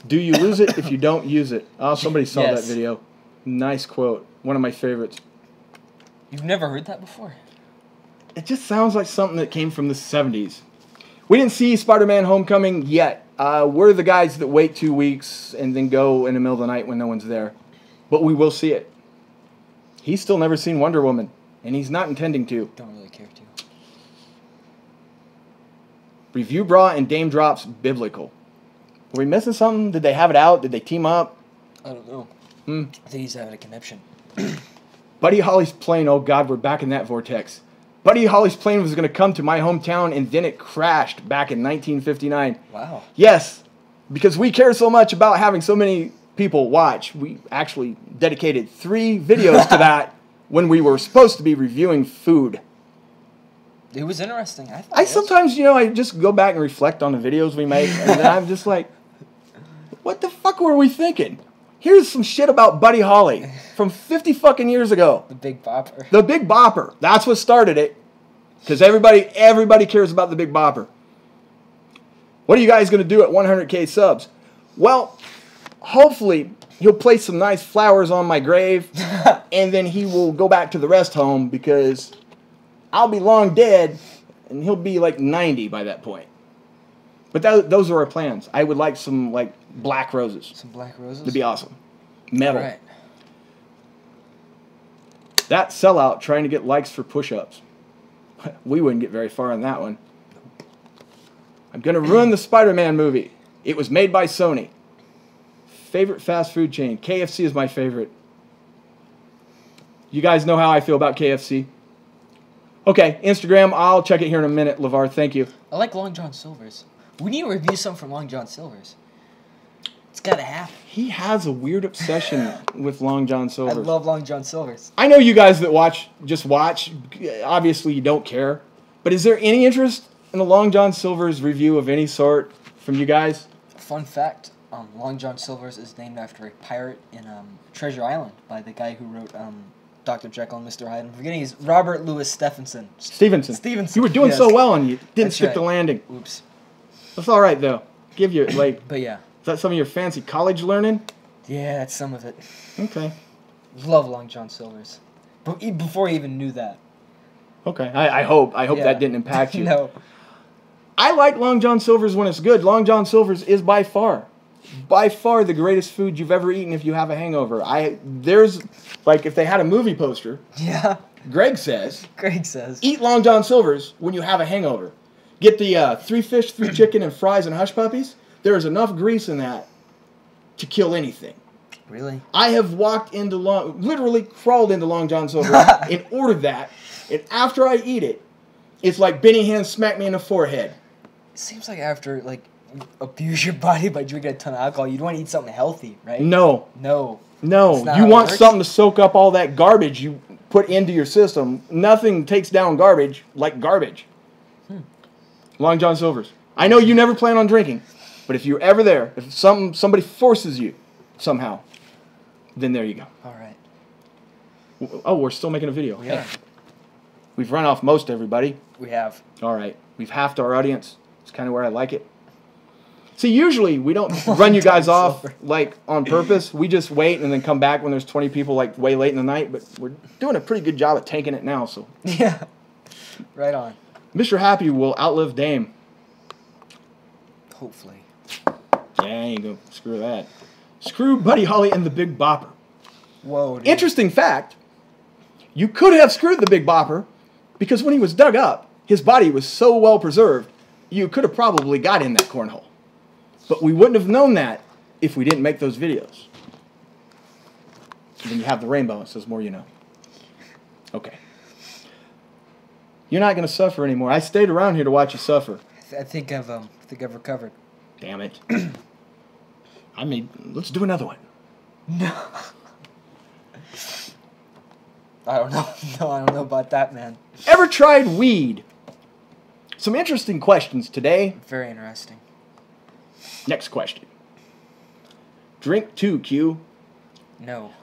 S1: Do you lose it if you don't use it? Oh, somebody saw
S2: Yes.
S1: that video. Nice quote. One of my favorites.
S2: You've never heard that before?
S1: It just sounds like something that came from the 70s. We didn't see Spider-Man Homecoming yet. We're the guys that wait 2 weeks and then go in the middle of the night when no one's there. But we will see it. He's still never seen Wonder Woman, and he's not intending to.
S2: Don't really care to.
S1: Review Bra and Dame Drops biblical. Were we missing something? Did they have it out? Did they team up?
S2: I don't know. I think he's having a connection.
S1: Buddy Holly's plane, oh God, we're back in that vortex. Buddy Holly's plane was going to come to my hometown, and then it crashed back in 1959.
S2: Wow.
S1: Yes, because we care so much about having so many people watch. We actually dedicated 3 videos to that when we were supposed to be reviewing food.
S2: It was interesting.
S1: I sometimes, I just go back and reflect on the videos we make, and then I'm just like, what the fuck were we thinking? Here's some shit about Buddy Holly from 50 fucking years ago.
S2: The Big Bopper.
S1: The Big Bopper. That's what started it. Because everybody cares about the Big Bopper. What are you guys going to do at 100K subs? Well, hopefully he'll place some nice flowers on my grave, and then he will go back to the rest home because I'll be long dead, and he'll be like 90 by that point. But those are our plans. I would like some black roses.
S2: Some black roses?
S1: To be awesome. Metal.
S2: Right.
S1: That sellout trying to get likes for push-ups. We wouldn't get very far on that one. I'm going to ruin the Spider-Man movie. It was made by Sony. Favorite fast food chain. KFC is my favorite. You guys know how I feel about KFC. Okay, Instagram. I'll check it here in a minute, LeVar. Thank you.
S2: I like Long John Silver's. We need to review some from Long John Silver's. It's got to happen.
S1: He has a weird obsession with Long John Silver's.
S2: I love Long John Silver's.
S1: I know you guys that just watch. Obviously, you don't care. But is there any interest in a Long John Silver's review of any sort from you guys?
S2: Fun fact, Long John Silver's is named after a pirate in Treasure Island by the guy who wrote Dr. Jekyll and Mr. Hyde. I'm forgetting his Robert Louis Stevenson.
S1: Stevenson. You were doing so well and you didn't stick the landing.
S2: Oops.
S1: That's all right, though. Give you,
S2: But yeah.
S1: Is that some of your fancy college learning?
S2: Yeah, that's some of it.
S1: Okay.
S2: Love Long John Silver's. Before I even knew that.
S1: Okay. I hope that didn't impact you.
S2: No.
S1: I like Long John Silver's when it's good. Long John Silver's is by far the greatest food you've ever eaten if you have a hangover. If they had a movie poster.
S2: Yeah.
S1: Greg says.
S2: Eat
S1: Long John Silver's when you have a hangover. Get the 3 fish, 3 chicken, and fries and hush puppies. There is enough grease in that to kill anything.
S2: Really?
S1: I have literally crawled into Long John Silver's and ordered that. And after I eat it, it's like Benny Hinn smacked me in the forehead.
S2: It seems like after, you abuse your body by drinking a ton of alcohol, you'd want to eat something healthy, right?
S1: No. You want something to soak up all that garbage you put into your system. Nothing takes down garbage like garbage. Long John Silver's. I know you never plan on drinking, but if you're ever there, if somebody forces you somehow, then there you go.
S2: All right.
S1: Oh, we're still making a video.
S2: We are.
S1: We've run off most everybody.
S2: We have.
S1: All right. We've halved our audience. It's kind of where I like it. See, usually we don't run you guys off on purpose. We just wait and then come back when there's 20 people way late in the night. But we're doing a pretty good job at tanking it now. So
S2: yeah, right on.
S1: Mr. Happy will outlive Dame.
S2: Hopefully.
S1: Yeah, ain't gonna screw that. Screw Buddy Holly and the Big Bopper.
S2: Whoa. Dude.
S1: Interesting fact. You could have screwed the Big Bopper because when he was dug up, his body was so well preserved, you could have probably got in that cornhole. But we wouldn't have known that if we didn't make those videos. And then you have the rainbow. It says more you know. Okay. You're not going to suffer anymore. I stayed around here to watch you suffer.
S2: I think I've recovered.
S1: Damn it. Let's do another one.
S2: No. I don't know. No, I don't know about that, man.
S1: Ever tried weed? Some interesting questions today.
S2: Very interesting.
S1: Next question. Drink 2, Q.
S2: No.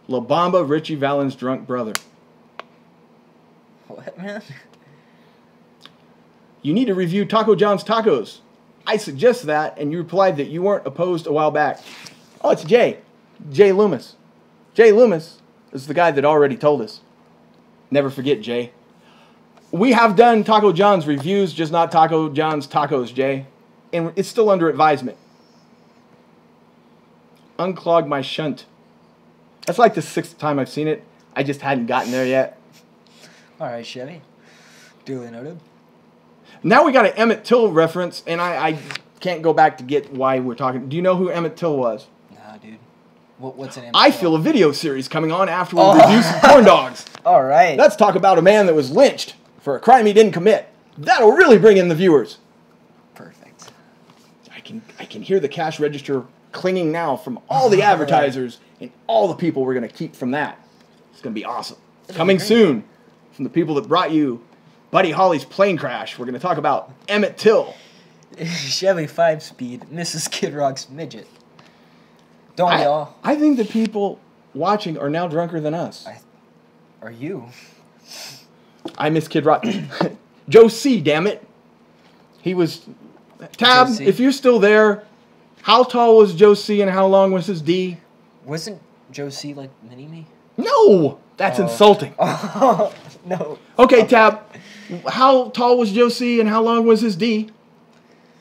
S1: La Bamba, Richie Valens' drunk brother.
S2: What, man?
S1: You need to review Taco John's Tacos. I suggest that, and you replied that you weren't opposed a while back. Oh, it's Jay. Jay Loomis. Jay Loomis is the guy that already told us. Never forget, Jay. We have done Taco John's reviews, just not Taco John's Tacos, Jay. And it's still under advisement. Unclog my shunt. That's like the 6th time I've seen it. I just hadn't gotten there yet.
S2: All right, Chevy. Duly noted.
S1: Now we got an Emmett Till reference, and I can't go back to get why we're talking. Do you know who Emmett Till was?
S2: Nah, dude. What's an Emmett
S1: I
S2: Till?
S1: feel a video series coming on after we review some corn dogs.
S2: All right.
S1: Let's talk about a man that was lynched for a crime he didn't commit. That'll really bring in the viewers.
S2: Perfect.
S1: I can hear the cash register clinging now from all the advertisers and all the people we're going to keep from that. It's going to be awesome. Coming soon from the people that brought you Buddy Holly's plane crash. We're going to talk about Emmett Till.
S2: Chevy 5-speed, Mrs. Kid Rock's midget. Don't y'all?
S1: I think the people watching are now drunker than us.
S2: Are you?
S1: I miss Kid Rock. Joe C, damn it. He was... Tab,
S2: Joe C.
S1: if you're still there, how tall was Joe C and how long was his D?
S2: Wasn't Joe C like Mini-Me?
S1: No! That's insulting.
S2: Oh, no.
S1: Okay, Tab, how tall was Joe C and how long was his D?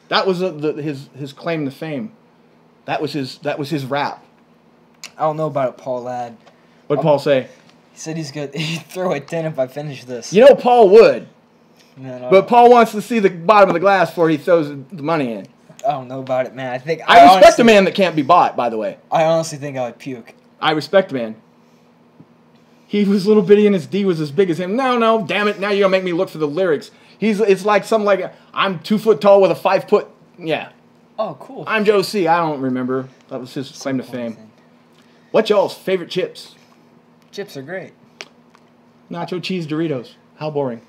S1: That was his claim to fame. That was his rap.
S2: I don't know about it, Paul Ladd.
S1: What'd Paul say?
S2: He said he'd throw a 10 if I finish this.
S1: You know Paul would.
S2: No.
S1: But Paul wants to see the bottom of the glass before he throws the money in.
S2: I don't know about it, man.
S1: I respect a man that can't be bought, by the way.
S2: I honestly think I would puke.
S1: I respect a man. He was little bitty and his D was as big as him. No, damn it. Now you're going to make me look for the lyrics. It's like something like, I'm 2 foot tall with a 5 foot, yeah.
S2: Oh, cool.
S1: I'm Joe C. I don't remember. That was his claim to fame. What's y'all's favorite chips?
S2: Chips are great.
S1: Nacho cheese Doritos. How boring.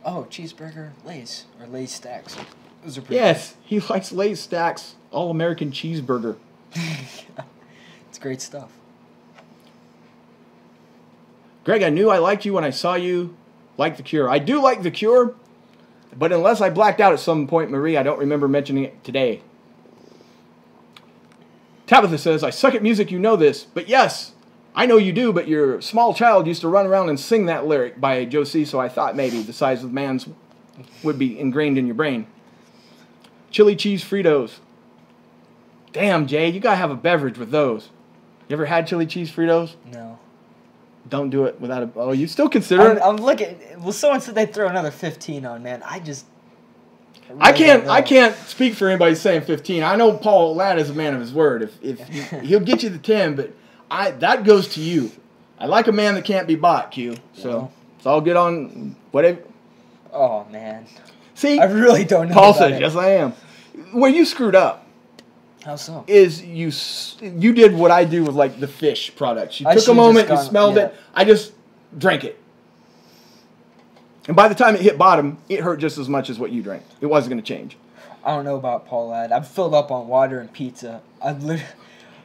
S2: Oh, cheeseburger, Lay's, or Lay's stacks. Those are pretty
S1: Yes, he likes Lay's Stacks All-American Cheeseburger.
S2: It's great stuff.
S1: Greg, I knew I liked you when I saw you like The Cure. I do like The Cure, but unless I blacked out at some point, Marie, I don't remember mentioning it today. Tabitha says, I suck at music, you know this, but yes, I know you do, but your small child used to run around and sing that lyric by Joe C., so I thought maybe the size of man's would be ingrained in your brain. Chili cheese Fritos. Damn, Jay, you gotta have a beverage with those. You ever had chili cheese Fritos?
S2: No.
S1: Don't do it without a... Oh, you still consider it?
S2: I'm looking... Well, someone said they'd throw another 15 on, man. I
S1: can't speak for anybody saying 15. I know Paul Ladd is a man of his word. If he'll get you the 10, but that goes to you. I like a man that can't be bought, Q. So it's all good on whatever.
S2: Oh, man.
S1: See?
S2: I really don't know
S1: Paul
S2: about
S1: says,
S2: it.
S1: yes, I am. Where you screwed up
S2: How so?
S1: is you did what I do with, like, the fish products. You
S2: I
S1: took a
S2: should've
S1: moment,
S2: just
S1: you smelled
S2: yeah.
S1: it. I just drank it. And by the time it hit bottom, it hurt just as much as what you drank. It wasn't going to change.
S2: I don't know about Paul Ladd. I'm filled up on water and pizza.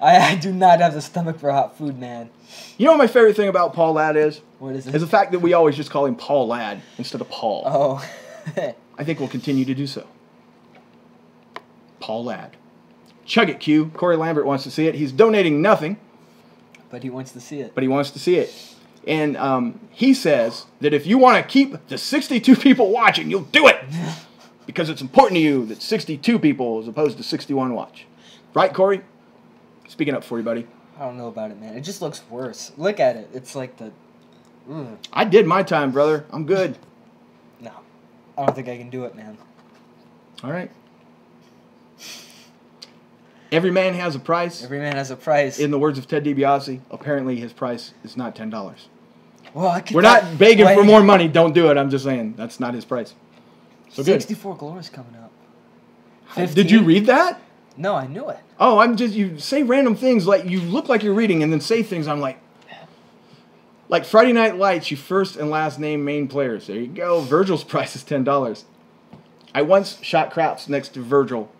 S2: I do not have the stomach for hot food, man.
S1: You know what my favorite thing about Paul Ladd is?
S2: What is it?
S1: Is the fact that we always just call him Paul Ladd instead of Paul.
S2: Oh.
S1: I think we'll continue to do so. Paul Ladd. Chug it, Q. Corey Lambert wants to see it. He's donating nothing,
S2: But he wants to see it.
S1: but he wants to see it. And he says that if you want to keep the 62 people watching, you'll do it. Because it's important to you that 62 people as opposed to 61 watch. Right, Corey? Speaking up for you, buddy.
S2: I don't know about it, man. It just looks worse. Look at it. It's like the...
S1: I did my time, brother. I'm good.
S2: No. I don't think I can do it, man.
S1: All right. Every man has a price.
S2: Every man has a price.
S1: In the words of Ted DiBiase, apparently his price is not $10.
S2: Well, I could
S1: We're not begging for more money. Don't do it. I'm just saying that's not his price. So good.
S2: 64 Glory's coming up.
S1: Did you read that?
S2: No, I knew it.
S1: Oh, you say random things like you look like you're reading and then say things I'm like Friday Night Lights, you first and last name main players. There you go. Virgil's price is $10. I once shot craps next to Virgil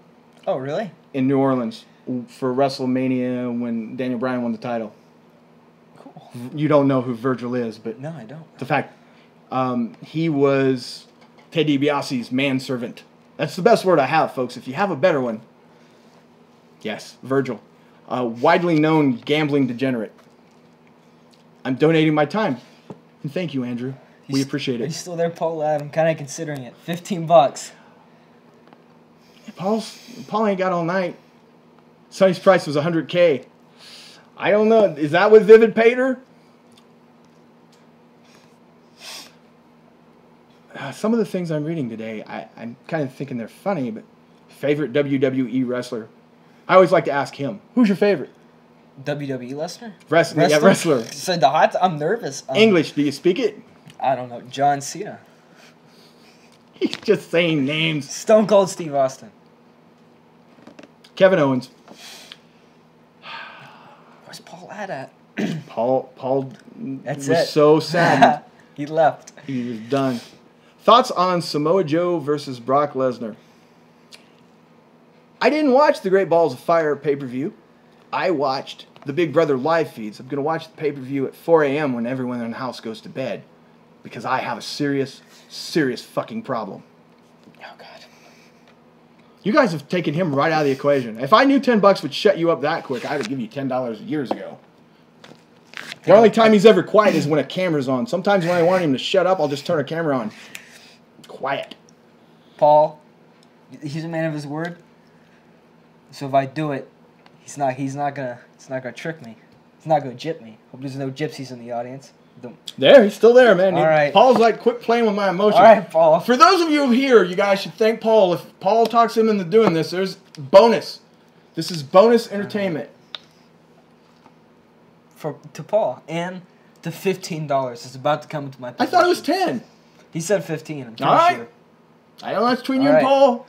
S2: Oh, really?
S1: in New Orleans for WrestleMania when Daniel Bryan won the title.
S2: Cool.
S1: You don't know who Virgil is, but
S2: No, I don't.
S1: the fact He was Ted DiBiase's manservant. That's the best word I have, folks. If you have a better one, yes, Virgil. Widely known gambling degenerate. I'm donating my time. And thank you, Andrew. We appreciate
S2: Are you
S1: it.
S2: still there, Paul? I'm kind of considering it. $15.
S1: Paul ain't got all night. Sonny's price was $100K. I don't know. Is that what Vivid paid her? Some of the things I'm reading today, I'm kind of thinking they're funny, but favorite WWE wrestler? I always like to ask him, who's your favorite?
S2: WWE wrestler?
S1: Wrestler. Yeah, wrestler.
S2: So the hot. I'm nervous.
S1: English, do you speak it?
S2: I don't know. John Cena.
S1: He's just saying names.
S2: Stone Cold Steve Austin.
S1: Kevin Owens.
S2: Where's Paul at?
S1: Paul
S2: That's
S1: was
S2: it.
S1: so sad.
S2: He left.
S1: He was done. Thoughts on Samoa Joe versus Brock Lesnar? I didn't watch the Great Balls of Fire pay-per-view. I watched the Big Brother live feeds. I'm going to watch the pay-per-view at 4 a.m. when everyone in the house goes to bed. Because I have a serious, serious fucking problem.
S2: Oh, God.
S1: You guys have taken him right out of the equation. If I knew $10 would shut you up that quick, I'd have given you $10 years ago. The only time he's ever quiet is when a camera's on. Sometimes when I want him to shut up, I'll just turn a camera on. Quiet.
S2: Paul, he's a man of his word. So if I do it, he's not gonna trick me. He's not gonna gyp me. Hope there's no gypsies in the audience.
S1: There, he's still there, man.
S2: All right.
S1: Paul's like, quit playing with my emotions.
S2: All right, Paul.
S1: For those of you here, you guys should thank Paul. If Paul talks him into doing this, there's bonus. This is bonus entertainment.
S2: To Paul and the $15 is about to come into my
S1: I
S2: possession.
S1: thought it was 10.
S2: He said 15. I'm pretty
S1: All right.
S2: sure.
S1: I know that's between you
S2: All
S1: and
S2: right.
S1: Paul.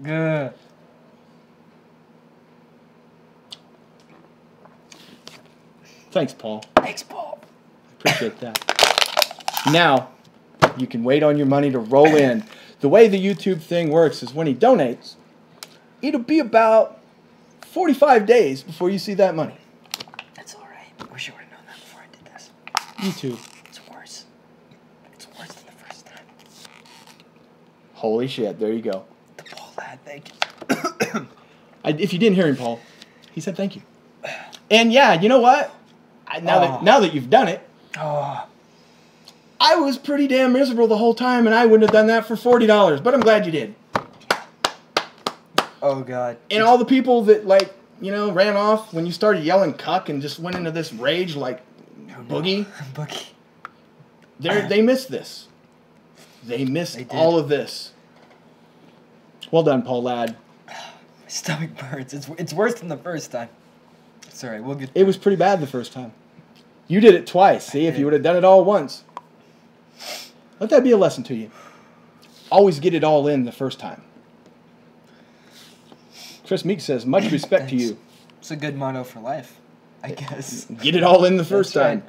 S2: Good.
S1: Thanks, Paul.
S2: Thanks, Paul.
S1: Appreciate that. Now, you can wait on your money to roll in. The way the YouTube thing works is when he donates, it'll be about 45 days before you see that money.
S2: That's all right. Wish I would have known that before I did this.
S1: YouTube.
S2: It's worse. It's worse than the first time.
S1: Holy shit, there you go.
S2: The Paul lad, thank you.
S1: If you didn't hear him, Paul, he said thank you. And yeah, you know what? Now that you've done it,
S2: Oh,
S1: I was pretty damn miserable the whole time, and I wouldn't have done that for $40. But I'm glad you did.
S2: oh God.
S1: And all the people that ran off when you started yelling "cuck" and just went into this rage like Boogie.
S2: Boogie.
S1: They missed this. They missed all of this. Well done, Paul Ladd.
S2: My stomach burns. It's worse than the first time. Sorry, we'll get.
S1: It was pretty bad the first time. You did it twice. See, if you would have done it all once. Let that be a lesson to you. Always get it all in the first time. Chris Meek says, much respect to you.
S2: It's a good motto for life, I guess.
S1: Get it all in the first
S2: That's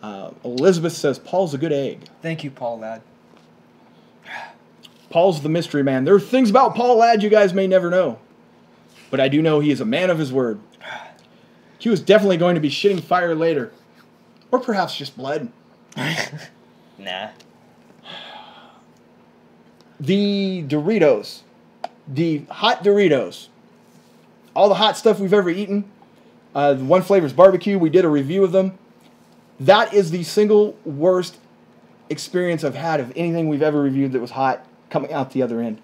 S1: time. Elizabeth says, Paul's a good egg.
S2: Thank you, Paul lad.
S1: Paul's the mystery man. There are things about Paul Ladd you guys may never know. But I do know he is a man of his word. He was definitely going to be shitting fire later. Or perhaps just blood.
S2: Nah.
S1: The Doritos. The hot Doritos. All the hot stuff we've ever eaten. The one flavor's barbecue. We did a review of them. That is the single worst experience I've had of anything we've ever reviewed that was hot coming out the other end.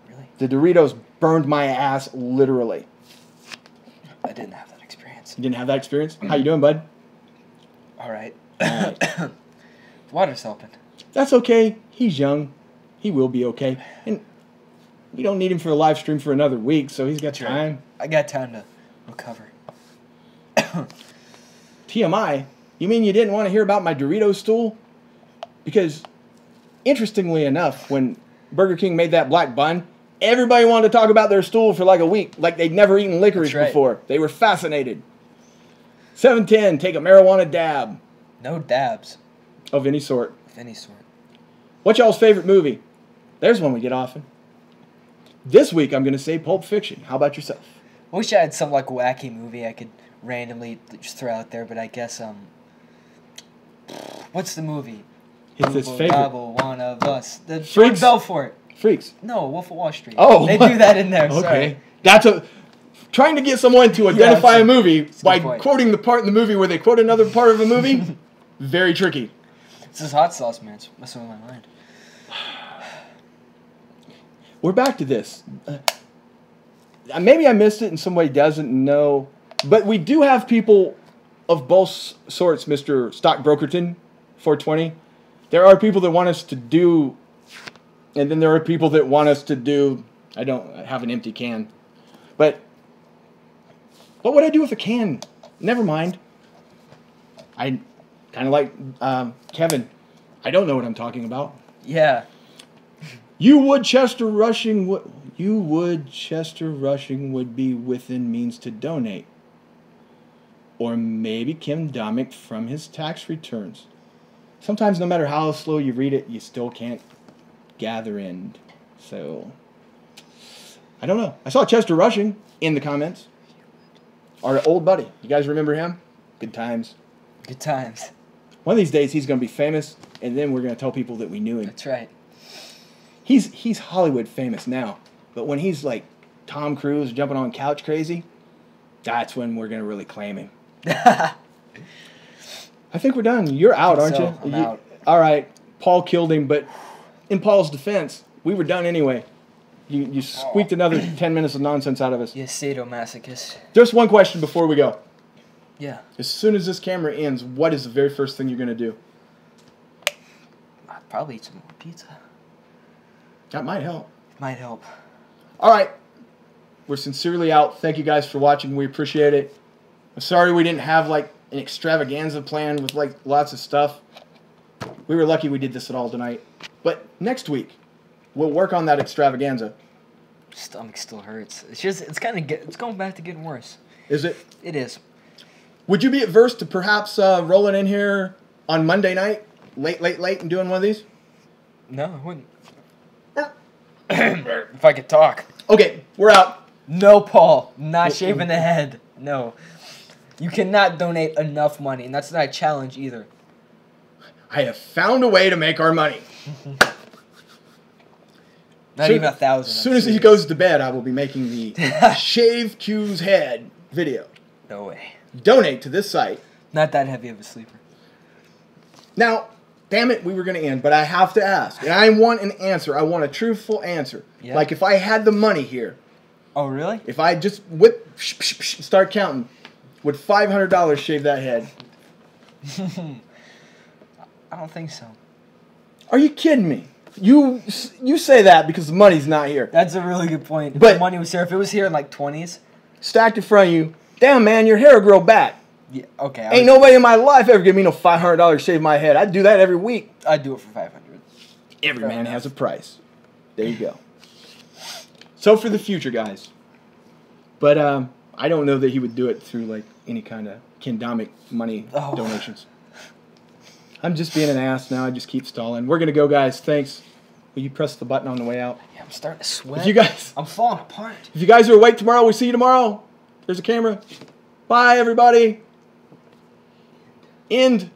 S2: Really?
S1: The Doritos burned my ass literally.
S2: I didn't have that experience.
S1: You didn't have that experience? How you doing, bud?
S2: All right.
S1: Alright.
S2: Water's helping.
S1: That's okay. He's young. He will be okay. And we don't need him for a live stream for another week, so he's got time.
S2: I got time to recover.
S1: TMI? You mean you didn't want to hear about my Doritos stool? Because, interestingly enough, when Burger King made that black bun, everybody wanted to talk about their stool for like a week, like they'd never eaten licorice before. They were fascinated. 710, take a marijuana dab.
S2: No dabs.
S1: Of any sort.
S2: Of any sort.
S1: What's y'all's favorite movie? There's one we get often. This week I'm going to say Pulp Fiction. How about yourself?
S2: I wish I had some like wacky movie I could randomly just throw out there, but I guess What's the movie?
S1: It's his
S2: Bubble,
S1: favorite.
S2: Bubble, one of us. The
S1: Freaks?
S2: George Belfort.
S1: Freaks.
S2: No, Wolf of Wall Street.
S1: Oh.
S2: They do that in there.
S1: Okay.
S2: Sorry.
S1: That's trying to get someone to identify a movie by
S2: point.
S1: quoting the part in the movie where they quote another part of a movie. Very tricky.
S2: This is hot sauce, man. It's messing with my mind.
S1: We're back to this. Maybe I missed it and somebody doesn't know. But we do have people of both sorts, Mr. Stockbrokerton, 420. There are people that want us to do, and then there are people that want us to do, I don't have an empty can. But what would I do with a can? Never mind. I kind of like Kevin. I don't know what I'm talking about.
S2: Yeah.
S1: You would Chester Rushing would be within means to donate. Or maybe Kim Domick from his tax returns. Sometimes no matter how slow you read it, you still can't gather in. So, I don't know. I saw Chester Rushing in the comments. Our old buddy. You guys remember him? Good times.
S2: Good times.
S1: One of these days he's going to be famous, and then we're going to tell people that we knew him.
S2: That's right.
S1: He's Hollywood famous now. But when he's like Tom Cruise jumping on couch crazy, that's when we're going to really claim him. I think we're done. You're out, aren't you?
S2: I'm out.
S1: All right. Paul killed him, but in Paul's defense, we were done anyway. You squeaked another 10 minutes of nonsense out of us.
S2: You sadomasochist.
S1: Just one question before we go.
S2: Yeah.
S1: As soon as this camera ends, what is the very first thing you're going to do?
S2: I'd probably eat some more pizza.
S1: That might help.
S2: Might help.
S1: All right. We're sincerely out. Thank you guys for watching. We appreciate it. I'm sorry we didn't have like an extravaganza plan with like lots of stuff. We were lucky we did this at all tonight. But next week, we'll work on that extravaganza.
S2: Stomach still hurts. It's going back to getting worse.
S1: Is it?
S2: It is.
S1: Would you be adverse to perhaps rolling in here on Monday night, late, and doing one of these?
S2: No, I wouldn't. If I could talk.
S1: Okay, we're out.
S2: No, Paul. Not shaving the head. No. You cannot donate enough money, and that's not a challenge either.
S1: I have found a way to make our money.
S2: Not even 1,000.
S1: As soon as he goes to bed, I will be making the Shave Q's Head video.
S2: No way.
S1: Donate to this site.
S2: Not that heavy of a sleeper.
S1: Now, damn it, we were going to end, but I have to ask. And I want an answer. I want a truthful answer.
S2: Yeah.
S1: Like if I had the money here.
S2: Oh, really?
S1: If I just start counting, would $500 shave that head?
S2: I don't think so.
S1: Are you kidding me? You say that because the money's not here.
S2: That's a really good point. If
S1: But-
S2: the money was here, if it was here in like 20s.
S1: Stacked in front of you. Damn, man, your hair will grow back.
S2: Yeah, okay.
S1: Ain't nobody in my life ever give me no $500 shave my head. I'd do that every week.
S2: I'd do it for 500.
S1: Every
S2: Fair
S1: man
S2: enough.
S1: has a price. There you go. So for the future, guys. But I don't know that he would do it through like any kind of Kendomic money donations. I'm just being an ass now. I just keep stalling. We're gonna go, guys. Thanks. Will you press the button on the way out?
S2: Yeah, I'm starting to sweat.
S1: If you guys,
S2: I'm falling apart.
S1: if you guys are awake tomorrow, we'll see you tomorrow. There's a camera. Bye, everybody. End.